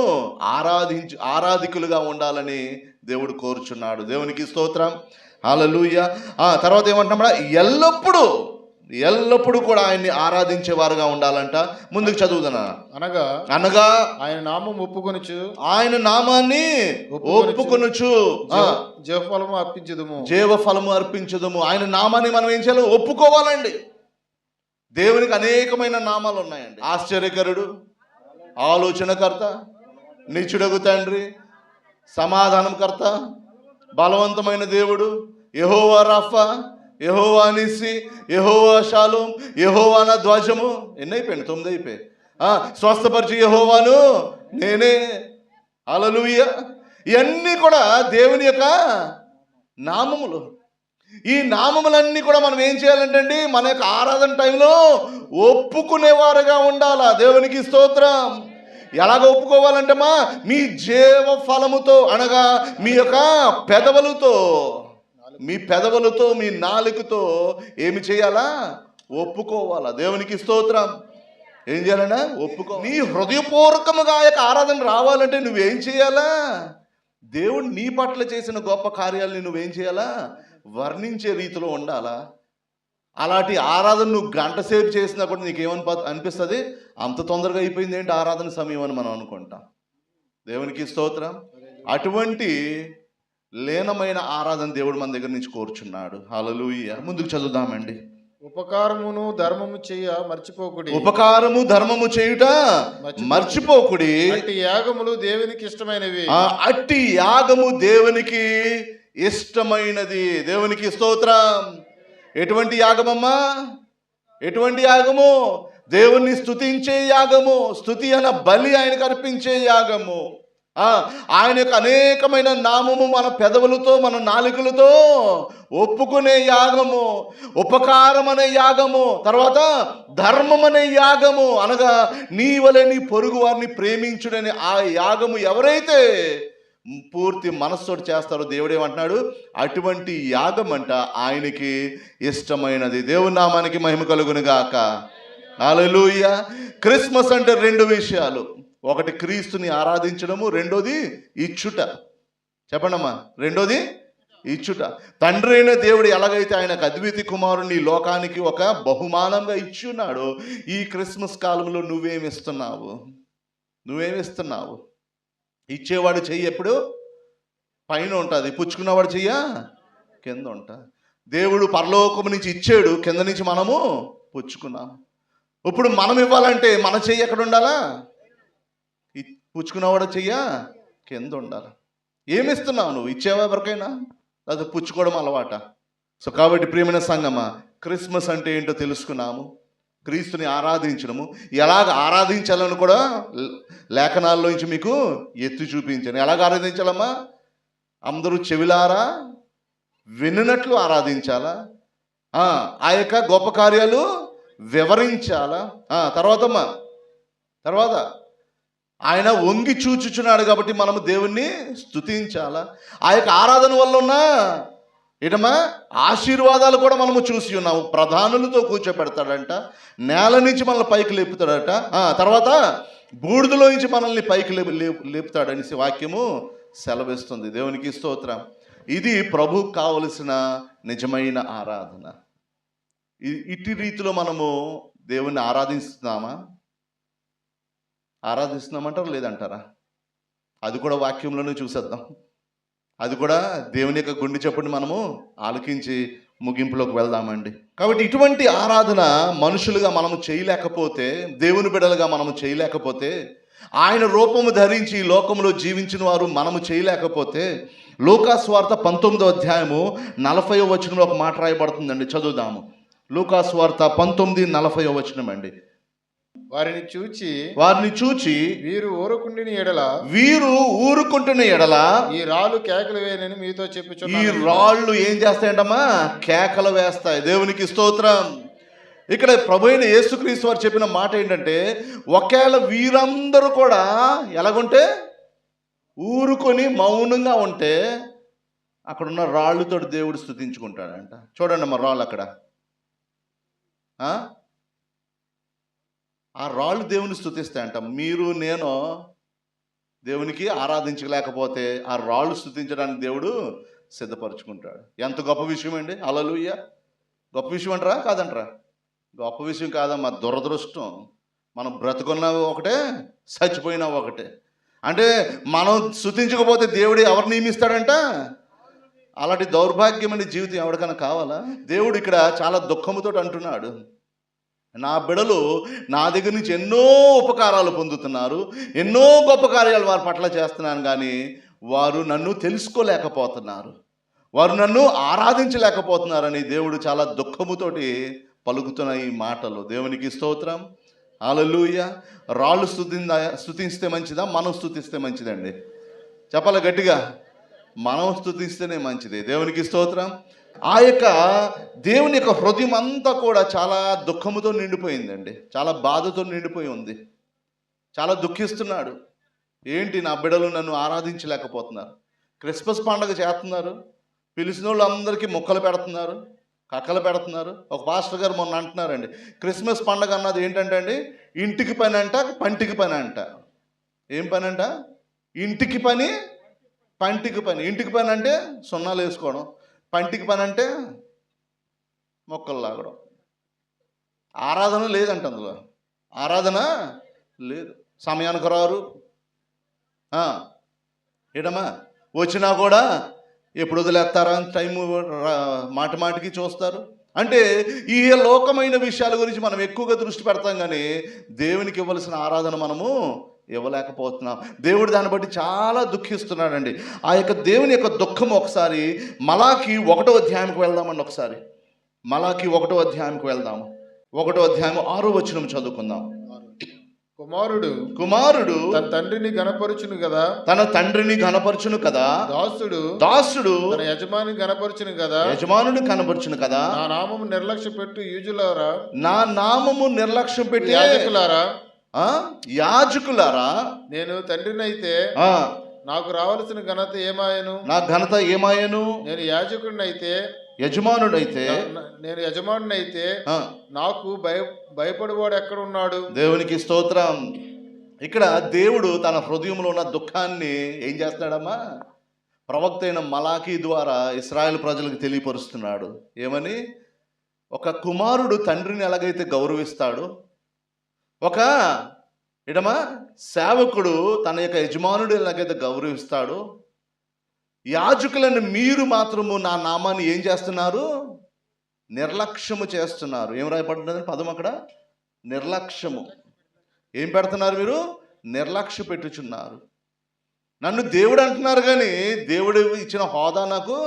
ఆరాధికులుగా ఉండాలని దేవుడు కోరుచున్నాడు. దేవునికి స్తోత్రం. హల్లెలూయా. తర్వాత ఏమంటున్నాడా? ఎల్లప్పుడూ కూడా ఆయన్ని ఆరాధించేవారుగా ఉండాలంట. ముందుకు చదువుదనా. అనగా ఆయన నామం ఒప్పుకొనుచు, ఆయన నామాన్ని ఒప్పుకొనుచు జీవఫలము అర్పించదుము. ఆయన నామాన్ని మనం ఏం చేయాలి? ఒప్పుకోవాలండి. దేవునికి అనేకమైన నామాలు ఉన్నాయండి. ఆశ్చర్యకరుడు, ఆలోచనకర్త, నిత్యుడగు తండ్రి, సమాధానంకర్త, బలవంతమైన దేవుడు, యెహోవా రఫా, యెహోవా నిస్సి, యెహోవా షాలోమ్, యెహోవా నా ధ్వజము. ఎన్ని అయిపోయింది? 9 అయిపోయాయి. స్వస్థపరిచి యెహోవాను నేనే. హల్లెలూయా. ఇవన్నీ కూడా దేవుని యొక్క నామములు. ఈ నామములన్నీ కూడా మనం ఏం చేయాలంటే అండి, మన యొక్క ఆరాధన టైంలో ఒప్పుకునేవారుగా ఉండాలా. దేవునికి స్తోత్రం. ఎలాగ ఒప్పుకోవాలంటే మీ జీవ ఫలముతో అనగా మీ యొక్క పెదవులతో మీ నాలుకతో ఏమి చేయాలా? ఒప్పుకోవాలా. దేవునికి స్తోత్రం. ఏం చేయాలన్నా? నీ హృదయపూర్వకముగా యొక్క ఆరాధన రావాలంటే నువ్వేం చేయాలా? దేవుడు నీ పట్ల చేసిన గొప్ప కార్యాలని నువ్వేం చేయాలా? వర్ణించే రీతిలో ఉండాలా. అలాంటి ఆరాధన నువ్వు గంట సేపు చేసినా కూడా అనిపిస్తుంది? అంత తొందరగా అయిపోయింది ఏంటి ఆరాధన సమయం అని మనం అనుకుంటాం. దేవునికి స్తోత్రం. అటువంటి లీనమైన ఆరాధన దేవుడు మన దగ్గర నుంచి కోరుచున్నాడు. హల్లెలూయా. ముందుకు చదువుదామండి. ఉపకారము ధర్మము చేయుట మర్చిపోకుడి. అట్టి యాగములు దేవునికి ఇష్టమైనవి. అట్టి యాగము దేవునికి ఇష్టమైనది. దేవునికి స్తోత్రం. ఎటువంటి యాగమమ్మా? ఎటువంటి యాగము? దేవుణ్ణి స్తుతించే యాగము. స్తుతి అన్న బలి ఆయనకు అర్పించే యాగము. ఆయన యొక్క అనేకమైన నామము మన పెదవులతో మన నాలుకలతో ఒప్పుకునే యాగము. ఉపకారం అనే యాగము, తర్వాత ధర్మం అనే యాగము అనగా నీ వలె నీ పొరుగు వారిని ప్రేమించుడని ఆ యాగము ఎవరైతే పూర్తి మనస్సుతో చేస్తారో దేవుడు ఏమంటున్నాడు, అటువంటి యాగం అంట ఆయనకి ఇష్టమైనది. దేవుని నామానికి మహిమ కలుగును గాక. హల్లెలూయా. క్రిస్మస్ అంటే రెండు విషయాలు, ఒకటి క్రీస్తుని ఆరాధించడము, రెండోది ఇచ్చుట. చెప్పండమ్మా, రెండోది ఇచ్చుట. తండ్రి అయిన దేవుడు ఎలాగైతే ఆయనకు అద్వితీయ కుమారుని లోకానికి ఒక బహుమానంగా ఇచ్చి ఉన్నాడో, ఈ క్రిస్మస్ కాలంలో నువ్వేమిస్తున్నావు? ఇచ్చేవాడు చెయ్యి ఎప్పుడు పైన ఉంటుంది, పుచ్చుకున్నవాడు చెయ్య కింద ఉంటుంది. దేవుడు పరలోకము నుంచి ఇచ్చాడు, కింద నుంచి మనము పుచ్చుకున్నాం. ఇప్పుడు మనం ఇవ్వాలంటే మన చెయ్యి ఎక్కడ ఉండాలా? పుచ్చుకున్నవాడు చెయ్య కింద ఉండాలి. ఏమిస్తున్నావు నువ్వు? ఇచ్చేవా ఎవరికైనా? అది పుచ్చుకోవడం అలవాట. సో కాబట్టి ప్రియమైన సంగమా, క్రిస్మస్ అంటే ఏంటో తెలుసుకున్నాము. క్రీస్తుని ఆరాధించడము, ఎలాగ ఆరాధించాలని కూడా లేఖనాల్లో నుంచి మీకు ఎత్తి చూపించాను. ఎలాగ ఆరాధించాలమ్మా? అందరూ చెవిలారా విన్నట్లు ఆరాధించాలా, ఆ యొక్క గొప్ప కార్యాలు వివరించాలా. తర్వాత ఆయన వంగి చూచుచున్నాడు కాబట్టి మనము దేవుణ్ణి స్తుతించాలా. ఆ యొక్క ఆరాధన వల్ల ఉన్న ఏటమ్మా ఆశీర్వాదాలు కూడా మనము చూసి ఉన్నాము. ప్రధానులతో కూర్చోపెడతాడంట, నేల నుంచి మనల్ని పైకి లేపుతాడట, తర్వాత బూడిదలో నుంచి మనల్ని పైకి లేపుతాడనేసి వాక్యము సెలవిస్తుంది. దేవునికి స్తోత్రం. ఇది ప్రభువుకు కావలసిన నిజమైన ఆరాధన. ఇట్టి రీతిలో మనము దేవుణ్ణి ఆరాధిస్తున్నామంటారా లేదంటారా? అది కూడా వాక్యంలోనే చూసేద్దాం. అది కూడా దేవుని యొక్క గుండె చప్పుడుని మనము ఆలకించి ముగింపులోకి వెళ్దామండి. కాబట్టి ఇటువంటి ఆరాధన మనుషులుగా మనము చేయలేకపోతే, దేవుని బిడ్డలుగా మనము చేయలేకపోతే, ఆయన రూపము ధరించి లోకంలో జీవించిన వారు మనము చేయలేకపోతే, లూకాసు వార్త 19వ అధ్యాయము 40వ వచనంలో ఒక మాట రాయబడుతుందండి, చదువుదాము. లూకాసు వార్త 19:40వ వచనం అండి. వారిని చూచి వీరు ఊరుకుంటున్న ఎడల ఈ రాళ్ళు కేకలు వేయనని మీతో చెప్పుచున్నాను. ఈ రాళ్ళు ఏం చేస్తాయంటమ్మా? కేకలు వేస్తాయి. దేవునికి స్తోత్రం. ఇక్కడ ప్రభు అయిన యేసుక్రీస్తు వారు చెప్పిన మాట ఏంటంటే, ఒకవేళ వీరందరూ కూడా ఎలాగుంటే ఊరుకొని మౌనంగా ఉంటే, అక్కడున్న రాళ్ళుతో దేవుడు స్తుతించుకుంటాడంట. చూడండి అమ్మ, రాళ్ళు అక్కడ, ఆ రాళ్ళు దేవుని స్తుతిస్తాయంట. మీరు నేను దేవునికి ఆరాధించలేకపోతే ఆ రాళ్ళు స్తుతించడానికి దేవుడు సిద్ధపరచుకుంటాడు. ఎంత గొప్ప విషయం అండి. హల్లెలూయా. గొప్ప విషయం అంటారా కాదంటారా? గొప్ప విషయం కాదమ్మా, దురదృష్టం. మనం బ్రతుకున్నా ఒకటే, చచ్చిపోయినా ఒకటే. అంటే మనం స్తుతించకపోతే దేవుడు ఎవరు నియమిస్తాడంట? అలాంటి దౌర్భాగ్యమైన జీవితం ఎవరికైనా కావాలా? దేవుడు ఇక్కడ చాలా దుఃఖముతో అంటున్నాడు, నా బిడలు నా దగ్గర నుంచి ఎన్నో ఉపకారాలు పొందుతున్నారు, ఎన్నో గొప్ప కార్యాలు వారి పట్ల చేస్తున్నాను, కానీ వారు నన్ను తెలుసుకోలేకపోతున్నారు, వారు నన్ను ఆరాధించలేకపోతున్నారని దేవుడు చాలా దుఃఖముతోటి పలుకుతున్న ఈ మాటలు. దేవునికి స్తోత్రం. హల్లెలూయా. రాళ్ళు స్తుతిస్తే మంచిదా, మనం స్తుతిస్తే మంచిదండి? చెప్పాలి గట్టిగా. మనం స్తుతిస్తేనే మంచిది. దేవునికి స్తోత్రం. ఆ యొక్క దేవుని యొక్క హృదయం అంతా కూడా చాలా దుఃఖముతో నిండిపోయిందండి, చాలా బాధతో నిండిపోయి ఉంది. చాలా దుఃఖిస్తున్నాడు. ఏంటి, నా బిడ్డలు నన్ను ఆరాధించలేకపోతున్నారు. క్రిస్మస్ పండుగ చేస్తున్నారు, పిలిచిన వాళ్ళందరికీ మొక్కలు పెడుతున్నారు, కక్కలు పెడుతున్నారు. ఒక పాస్టర్ గారు మొన్న అంటున్నారండి, క్రిస్మస్ పండుగ అన్నది ఏంటంటే అండి, ఇంటికి పని అంట, పంటికి పని అంట. ఏం పని అంట? ఇంటికి పని, పంటికి పని. ఇంటికి పని అంటే సున్నాలు వేసుకోవడం, పంటికి పని అంటే మొక్కలు లాగడం. ఆరాధన లేదంట, అందులో ఆరాధన లేదు. సమయానికి రారు, ఏడమ్మా వచ్చినా కూడా ఎప్పుడు వదిలేస్తారా అని టైము మాటి మాటికి చూస్తారు. అంటే ఈ లోకమైన విషయాల గురించి మనం ఎక్కువగా దృష్టి పెడతాం, కానీ దేవునికి ఇవ్వాల్సిన ఆరాధన మనము ఇవ్వలేకపోతున్నాం. దేవుడు దాన్ని బట్టి చాలా దుఃఖిస్తున్నాడండి. ఆ యొక్క దేవుని యొక్క దుఃఖం ఒకసారి మలాకి 1వ అధ్యాయంకి వెళ్దామండి. ఒకసారి మలాకి 1వ అధ్యాయంకి వెళ్దాము. 1వ అధ్యాయం 6వ వచనం చదువుకుందాం. కుమారుడు తన తండ్రిని గణపరచును కదా, దాసుడు తన యజమాని గణపరచును కదా, యజమానుడు కనపరచును కదా. నా నామము నిర్లక్ష్య పెట్టు యూజులారా, నా నామము నిర్లక్ష్యం పెట్టి యాజకులారా, యాజకులారా, నేను తండ్రినైతే నాకు రావలసిన ఘనత ఏమాయను? నా ఘనత ఏమాయను? నేను యాజకుడినైతే యజమానుడైతే నేను యజమానునైతే ఆ, నాకు భయపడేవాడు ఎక్కడ ఉన్నాడు? దేవునికి స్తోత్రం. ఇక్కడ దేవుడు తన హృదయంలో ఉన్న దుఃఖాన్ని ఏం చేస్తాడమ్మా? ప్రవక్త అయిన మలాకీ ద్వారా ఇశ్రాయేల్ ప్రజలకు తెలియపరుస్తున్నాడు. ఏమని? ఒక కుమారుడు తండ్రిని ఎలాగైతే గౌరవిస్తాడో, ఒక సేవకుడు తన యొక్క యజమానుడు ఎలాగైతే గౌరవిస్తాడో, యాజకులను మీరు మాత్రము నా నామాన్ని ఏం చేస్తున్నారు? నిర్లక్ష్యము చేస్తున్నారు. ఏం రాయబడుతుంది పదం అక్కడ? నిర్లక్ష్యము. ఏం పెడుతున్నారు మీరు? నిర్లక్ష్య పెట్టుచున్నారు. నన్ను దేవుడు అంటున్నారు కానీ దేవుడు ఇచ్చిన హోదా నాకు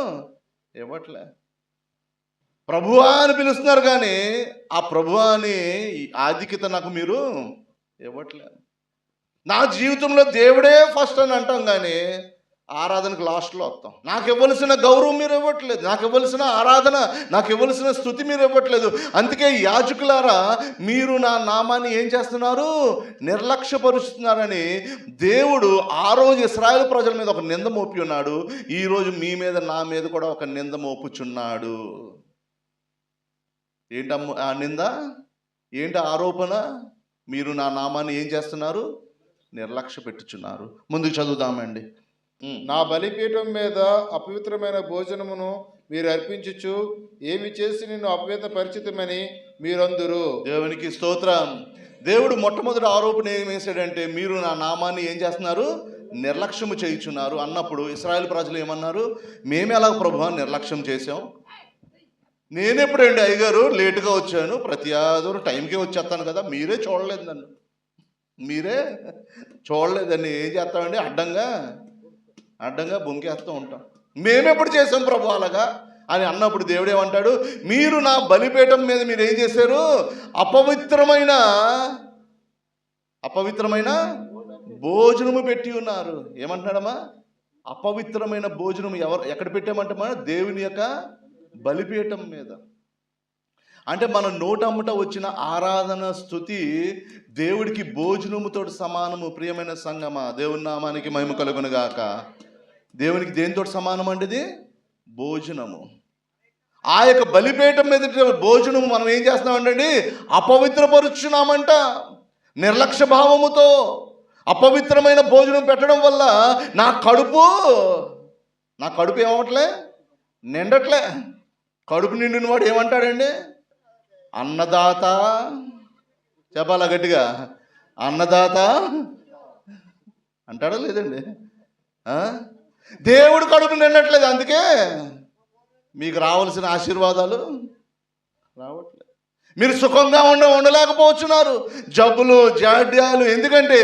ఇవ్వట్లే. ప్రభువా అని పిలుస్తున్నారు కానీ ఆ ప్రభువా అని ఆధిక్యత నాకు మీరు ఇవ్వట్లేదు. నా జీవితంలో దేవుడే ఫస్ట్ అని అంటాం కానీ ఆరాధనకు లాస్ట్లో వస్తాం. నాకు ఇవ్వవలసిన గౌరవం మీరు ఇవ్వట్లేదు, నాకు ఇవ్వవలసిన ఆరాధన, నాకు ఇవ్వవలసిన స్తుతి మీరు ఇవ్వట్లేదు. అందుకే యాజకులారా, మీరు నా నామాన్ని ఏం చేస్తున్నారు? నిర్లక్ష్యపరుస్తున్నారని దేవుడు ఆ రోజు ఇశ్రాయేలు ప్రజల మీద ఒక నింద మోపి ఉన్నాడు. ఈరోజు మీ మీద, నా మీద కూడా ఒక నింద మోపుచున్నాడు. ఏంటమ్మ ఆ నింద? ఏంటి ఆరోపణ? మీరు నా నామాన్ని ఏం చేస్తున్నారు? నిర్లక్ష్య పెట్టుచున్నారు. ముందుకు చదువుదామండి. నా బలిపీఠం మీద అపవిత్రమైన భోజనమును మీరు అర్పించుచు ఏమి చేసి నిన్ను అపవిత్ర పరిచితమని మీరందరూ. దేవునికి స్తోత్రం. దేవుడు మొట్టమొదటి ఆరోపణ ఏం వేసాడంటే, మీరు నా నామాన్ని ఏం చేస్తున్నారు? నిర్లక్ష్యము చేయుచున్నారు అన్నప్పుడు ఇశ్రాయేలు ప్రజలు ఏమన్నారు? మేము ఎలా ప్రభువా నిర్లక్ష్యం చేసాం? నేనెప్పుడండి అయ్యగారు లేటుగా వచ్చాను, ప్రతి ఆదివారం టైంకే వచ్చేస్తాను కదా, మీరే చూడలేదు నన్ను, మీరే చూడలేదని ఏం చేస్తామండి? అడ్డంగా బొంకేస్తూ ఉంటాం. మేమెప్పుడు చేసాం ప్రభు అలాగా అని అన్నప్పుడు దేవుడు ఏమంటాడు? మీరు నా బలిపీఠం మీద మీరు ఏం చేశారు? అపవిత్రమైన భోజనము పెట్టి ఉన్నారు. ఏమంటున్నాడమ్మా? అపవిత్రమైన భోజనం ఎక్కడ పెట్టామంటమ్మా? దేవుని యొక్క బలిపీఠం మీద. అంటే మన నోటమ్మట వచ్చిన ఆరాధన, స్తుతి దేవుడికి భోజనముతో సమానము. ప్రియమైన సంగమా, దేవుని నామానికి మహిమ కలుగును గాక. దేవునికి దేనితో సమానం అంటే ఇది? భోజనము. ఆ యొక్క బలిపీఠం మీద భోజనము మనం ఏం చేస్తున్నామండి? అపవిత్రపరుచున్నామంట. నిర్లక్ష్య భావముతో అపవిత్రమైన భోజనం పెట్టడం వల్ల నా కడుపు ఏమవట్లే? నిండట్లే. కడుపు నిండిన వాడు ఏమంటాడండి? అన్నదాత. చెప్పాలా గట్టిగా? అన్నదాత అంటాడా లేదండి? దేవుడు కడుపు నిండట్లేదు, అందుకే మీకు రావాల్సిన ఆశీర్వాదాలు రావట్లేదు. మీరు సుఖంగా ఉండలేకపోతున్నారు. జబ్బులు, జాడ్యాలు. ఎందుకంటే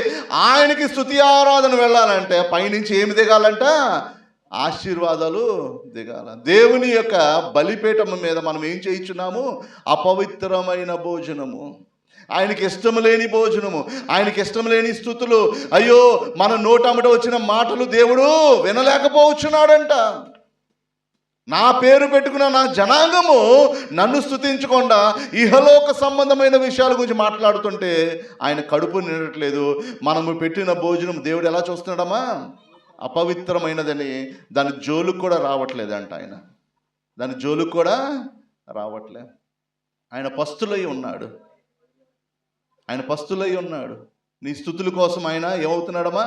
ఆయనకి స్తుతి ఆరాధన వెళ్ళాలంటే పైనుంచి ఏమి దిగాలంట? ఆశీర్వాదాలు దిగాల. దేవుని యొక్క బలిపీఠం మీద మనం ఏం చేయించున్నాము? అపవిత్రమైన భోజనము, ఆయనకి ఇష్టం లేని భోజనము, ఆయనకి ఇష్టం లేని స్తుతులు. అయ్యో, మన నోటమ్మట వచ్చిన మాటలు దేవుడు వినలేకపోవచ్చున్నాడంట. నా పేరు పెట్టుకున్న నా జనాంగము నన్ను స్తుతించకుండా ఇహలోక సంబంధమైన విషయాల గురించి మాట్లాడుతుంటే ఆయన కడుపు నిండట్లేదు. మనము పెట్టిన భోజనం దేవుడు ఎలా చూస్తున్నాడమ్మా? అపవిత్రమైనదని దాని జోలుకు కూడా రావట్లేదంట. ఆయన దాని జోలుకు కూడా రావట్లే. ఆయన పస్తులై ఉన్నాడు. నీ స్తుతుల కోసం ఆయన ఏమవుతున్నాడమ్మా?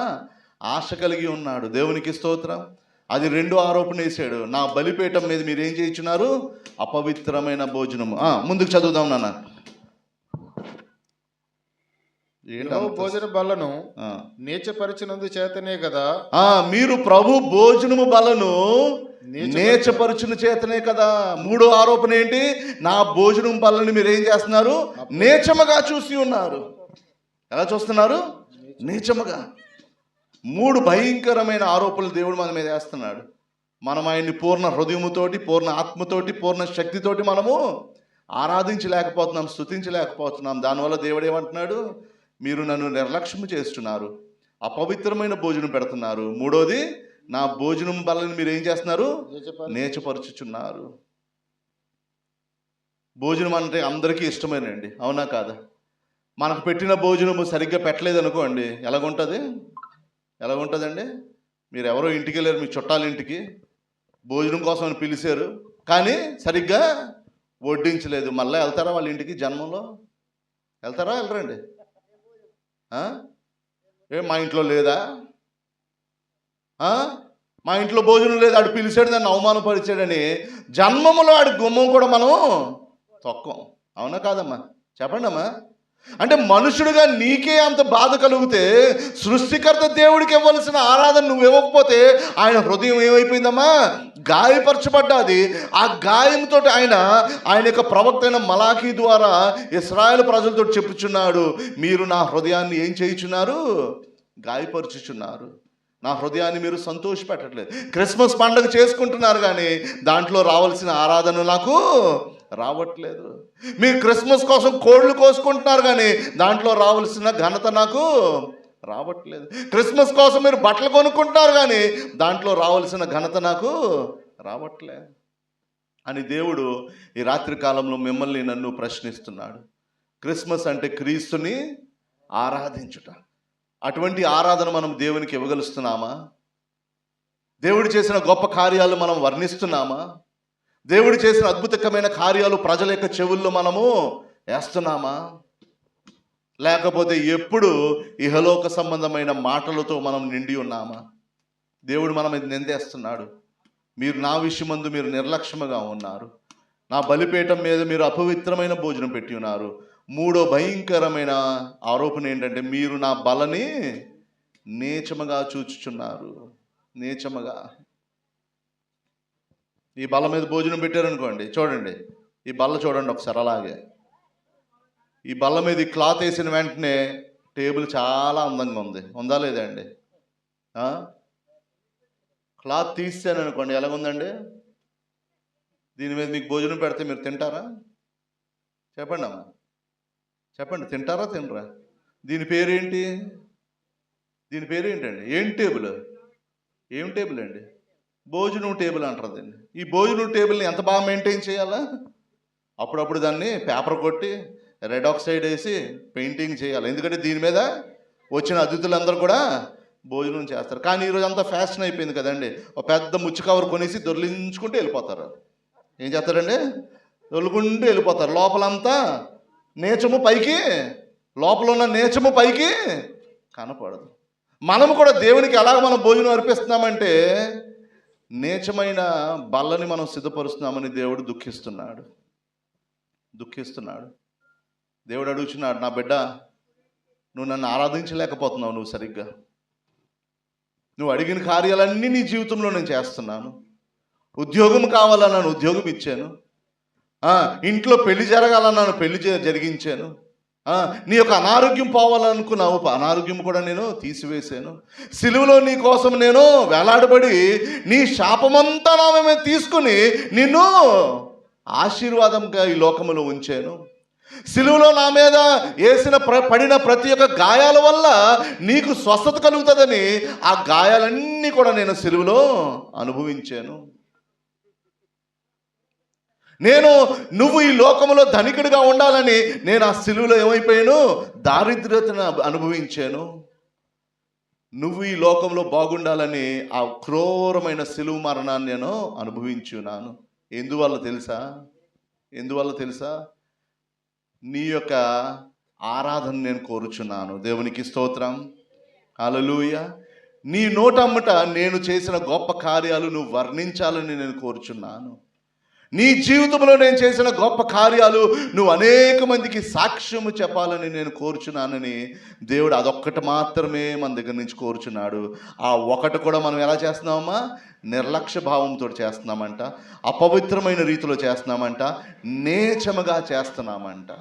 ఆశ కలిగి ఉన్నాడు. దేవునికి స్తోత్రం. అది రెండో ఆరోపణ వేసాడు. నా బలిపీఠం మీద మీరు ఏం చేయించున్నారు? అపవిత్రమైన భోజనము. ముందుకు చదువుదాం నాన్న. భోజన బలను నీచపరిచినందు చేతనే కదా. మీరు ప్రభు భోజనము బలను నీచపరచున చేతనే కదా. మూడో ఆరోపణ ఏంటి? నా భోజనం బలని మీరు ఏం చేస్తున్నారు? నీచముగా చూసి ఉన్నారు. ఎలా చూస్తున్నారు? నీచముగా. 3 భయంకరమైన ఆరోపణలు దేవుడు మన మీద వేస్తున్నాడు. మనం ఆయన్ని పూర్ణ హృదయముతోటి, పూర్ణ ఆత్మతోటి, పూర్ణ శక్తితోటి మనము ఆరాధించలేకపోతున్నాం, స్తుతించలేకపోతున్నాం. దానివల్ల దేవుడు ఏమంటున్నాడు? మీరు నన్ను నిర్లక్ష్యం చేస్తున్నారు, అపవిత్రమైన భోజనం పెడుతున్నారు. మూడోది, నా భోజనం బలని మీరు ఏం చేస్తున్నారు? నీచపరుచుచున్నారు. భోజనం అంటే అందరికీ ఇష్టమేనండి, అవునా కాదా? మనకు పెట్టిన భోజనము సరిగ్గా పెట్టలేదు అనుకోండి, ఎలాగుంటుందండి? మీరు ఎవరో ఇంటికి వెళ్ళారు, మీ చుట్టాల ఇంటికి భోజనం కోసం అని పిలిచారు, కానీ సరిగ్గా వడ్డించలేదు. మళ్ళీ వెళ్తారా వాళ్ళ ఇంటికి? జన్మంలో వెళ్తారా? వెళ్ళరండి. మా ఇంట్లో లేదా? మా ఇంట్లో భోజనం లేదు, ఆడు పిలిచాడు, నన్ను అవమానపరిచాడని జన్మములో ఆడి గుమ్మం కూడా మనం తొక్కం. అవునా కాదమ్మా? చెప్పండి అమ్మా. అంటే మనుషుడుగా నీకే అంత బాధ కలిగితే సృష్టికర్త దేవుడికి ఇవ్వాల్సిన ఆరాధన నువ్వు ఇవ్వకపోతే ఆయన హృదయం ఏమైపోయిందమ్మా? గాయపరచబడ్డాది. ఆ గాయంతో ఆయన యొక్క ప్రవక్త అయిన మలాఖీ ద్వారా ఇశ్రాయేలు ప్రజలతో చెప్పుచున్నాడు, మీరు నా హృదయాన్ని ఏం చేయుచున్నారు? గాయపరుచుచున్నారు. నా హృదయాన్ని మీరు సంతోషపెట్టట్లేదు. క్రిస్మస్ పండుగ చేసుకుంటున్నారు కానీ దాంట్లో రావాల్సిన ఆరాధన నాకు రావట్లేదు. మీరు క్రిస్మస్ కోసం కోళ్ళు కోసుకుంటున్నారు కానీ దాంట్లో రావాల్సిన ఘనత నాకు రావట్లేదు. క్రిస్మస్ కోసం మీరు బట్టలు కొనుక్కుంటున్నారు కానీ దాంట్లో రావాల్సిన ఘనత నాకు రావట్లేదు అని దేవుడు ఈ రాత్రి కాలంలో మిమ్మల్ని నన్ను ప్రశ్నిస్తున్నాడు. క్రిస్మస్ అంటే క్రీస్తుని ఆరాధించుట. అటువంటి ఆరాధన మనం దేవునికి ఇవ్వగలుస్తున్నామా? దేవుడు చేసిన గొప్ప కార్యాలు మనం వర్ణిస్తున్నామా? దేవుడు చేసిన అద్భుతమైన కార్యాలు ప్రజల యొక్క చెవుల్లో మనము వేస్తున్నామా? లేకపోతే ఎప్పుడు ఇహలోక సంబంధమైన మాటలతో మనం నిండి ఉన్నామా? దేవుడు మనం ఇది నిందేస్తున్నాడు. మీరు నా విషయమందు మీరు నిర్లక్ష్యంగా ఉన్నారు, నా బలిపీఠం మీద మీరు అపవిత్రమైన భోజనం పెట్టి ఉన్నారు. మూడో భయంకరమైన ఆరోపణ ఏంటంటే మీరు నా బలని నీచముగా చూచుచున్నారు. నీచముగా. ఈ బల్ల మీద భోజనం పెట్టారనుకోండి, చూడండి ఈ బల్ల చూడండి ఒకసారి. అలాగే ఈ బల్ల మీద ఈ క్లాత్ వేసిన వెంటనే టేబుల్ చాలా అందంగా ఉంది, ఉందా లేదా అండి? క్లాత్ తీసాను అనుకోండి, ఎలాగుందండి? దీని మీద మీకు భోజనం పెడితే మీరు తింటారా? చెప్పండి అమ్మా, చెప్పండి. తింటారా తినరా? దీని పేరేంటి? దీని పేరేంటండి? ఏం టేబుల్? ఏం టేబుల్ అండి? భోజనం టేబుల్ అంటారు దీన్ని. ఈ భోజనం టేబుల్ని ఎంత బాగా మెయింటైన్ చేయాలా? అప్పుడప్పుడు దాన్ని పేపర్ కొట్టి రెడ్ ఆక్సైడ్ వేసి పెయింటింగ్ చేయాలి. ఎందుకంటే దీని మీద వచ్చిన అతిథులందరూ కూడా భోజనం చేస్తారు. కానీ ఈరోజు అంతా ఫ్యాషన్ అయిపోయింది కదండి. ఒక పెద్ద ముచ్చు కవర్ కొనేసి దొర్లించుకుంటూ వెళ్ళిపోతారు. ఏం చేస్తారండి? దొర్లుకుంటూ వెళ్ళిపోతారు. లోపలంతా నీచము పైకి, లోపల ఉన్న నీచము పైకి కనపడదు. మనము కూడా దేవునికి ఎలాగ మనం భోజనం అర్పిస్తున్నామంటే నీచమైన బల్లని మనం సిద్ధపరుస్తున్నామని దేవుడు దుఃఖిస్తున్నాడు. దేవుడు అడుగుచున్నాడు, నా బిడ్డ నువ్వు నన్ను ఆరాధించలేకపోతున్నావు, నువ్వు సరిగ్గా. నువ్వు అడిగిన కార్యాలన్నీ నీ జీవితంలో నేను చేస్తున్నాను. ఉద్యోగం కావాలన్నాను, ఉద్యోగం ఇచ్చాను. ఇంట్లో పెళ్లి జరగాలన్నాను, పెళ్లి జరిగించాను. నీ యొక్క అనారోగ్యం పోవాలనుకున్నావు, అనారోగ్యం కూడా నేను తీసివేశాను. సిలువలో నీ కోసం నేను వేలాడబడి నీ శాపమంతా నా మీద తీసుకుని నిన్ను ఆశీర్వాదంగా ఈ లోకములో ఉంచాను. సిలువలో నా మీద వేసిన పడిన ప్రతి ఒక్క గాయాల వల్ల నీకు స్వస్థత కలుగుతుందని ఆ గాయాలన్నీ కూడా నేను సిలువలో అనుభవించాను. నువ్వు ఈ లోకంలో ధనికుడిగా ఉండాలని నేను ఆ సిలువలో ఏమైపోయాను? దారిద్ర్యతను అనుభవించాను. నువ్వు ఈ లోకంలో బాగుండాలని ఆ క్రూరమైన సిలువ మరణాన్ని నేను అనుభవించున్నాను. ఎందువల్ల తెలుసా? నీ యొక్క ఆరాధన నేను కోరుచున్నాను. దేవునికి స్తోత్రం, హల్లెలూయా. నీ నోటమ్మట నేను చేసిన గొప్ప కార్యాలు నువ్వు వర్ణించాలని నేను కోరుచున్నాను. నీ జీవితంలో నేను చేసిన గొప్ప కార్యాలు నువ్వు అనేక మందికి సాక్ష్యము చెప్పాలని నేను కోరుచున్నానని దేవుడు అదొక్కటి మాత్రమే మన దగ్గర నుంచి కోరుచున్నాడు. ఆ ఒకటి కూడా మనం ఎలా చేస్తున్నామమ్మా? నిర్లక్ష్య భావంతో చేస్తున్నామంట, అపవిత్రమైన రీతిలో చేస్తున్నామంట, నీచముగా చేస్తున్నామంట.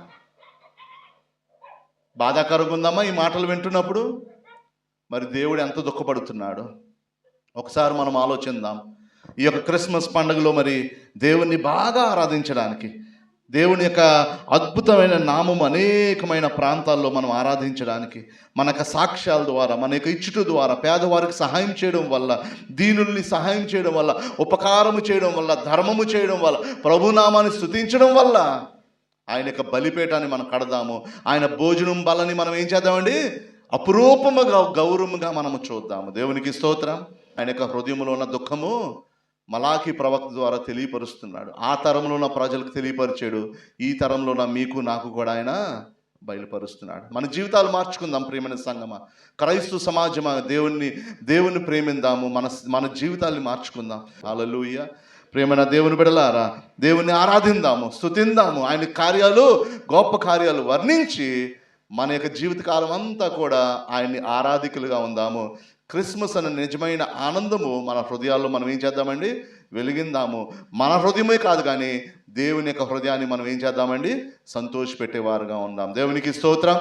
బాధాకరంగా ఉందమ్మా ఈ మాటలు వింటున్నప్పుడు. మరి దేవుడు ఎంత దుఃఖపడుతున్నాడు ఒకసారి మనం ఆలోచిద్దాం. ఈ యొక్క క్రిస్మస్ పండుగలో మరి దేవుణ్ణి బాగా ఆరాధించడానికి, దేవుని యొక్క అద్భుతమైన నామం అనేకమైన ప్రాంతాల్లో మనం ఆరాధించడానికి, మన యొక్క సాక్ష్యాల ద్వారా, మన యొక్క ఇచ్చుట ద్వారా, పేదవారికి సహాయం చేయడం వల్ల, దీనుల్ని సహాయం చేయడం వల్ల, ఉపకారము చేయడం వల్ల, ధర్మము చేయడం వల్ల, ప్రభునామాన్ని స్తుతించడం వల్ల ఆయన యొక్క బలిపీఠాన్ని మనం కడదాము. ఆయన భోజనం బలని మనం ఏం చేద్దామండి? అపురూపముగా గౌరవముగా మనము చూద్దాము. దేవునికి స్తోత్రం. ఆయన యొక్క హృదయంలో ఉన్న దుఃఖము మలాకి ప్రవక్త ద్వారా తెలియపరుస్తున్నాడు. ఆ తరంలో ఉన్న ప్రజలకు తెలియపరిచాడు, ఈ తరంలో ఉన్న మీకు నాకు కూడా ఆయన బయలుపరుస్తున్నాడు. మన జీవితాలు మార్చుకుందాం ప్రియమైన సంగమా, క్రైస్తవ సమాజమా, దేవుణ్ణి ప్రేమిందాము, మన జీవితాల్ని మార్చుకుందాం. హల్లెలూయా. ప్రియమైన దేవుని బిడ్డలారా, దేవుణ్ణి ఆరాధిందాము, స్తుతిందాము, ఆయన కార్యాలు, గొప్ప కార్యాలు వర్ణించి మన యొక్క జీవితకాలం అంతా కూడా ఆయన్ని ఆరాధికులుగా ఉందాము. క్రిస్మస్ అనే నిజమైన ఆనందము మన హృదయాల్లో మనం ఏం చేద్దామండి, వెలిగిందాము. మన హృదయమే కాదు కానీ దేవుని యొక్క హృదయాన్ని మనం ఏం చేద్దామండి, సంతోషపెట్టేవారుగా ఉందాం. దేవునికి స్తోత్రం.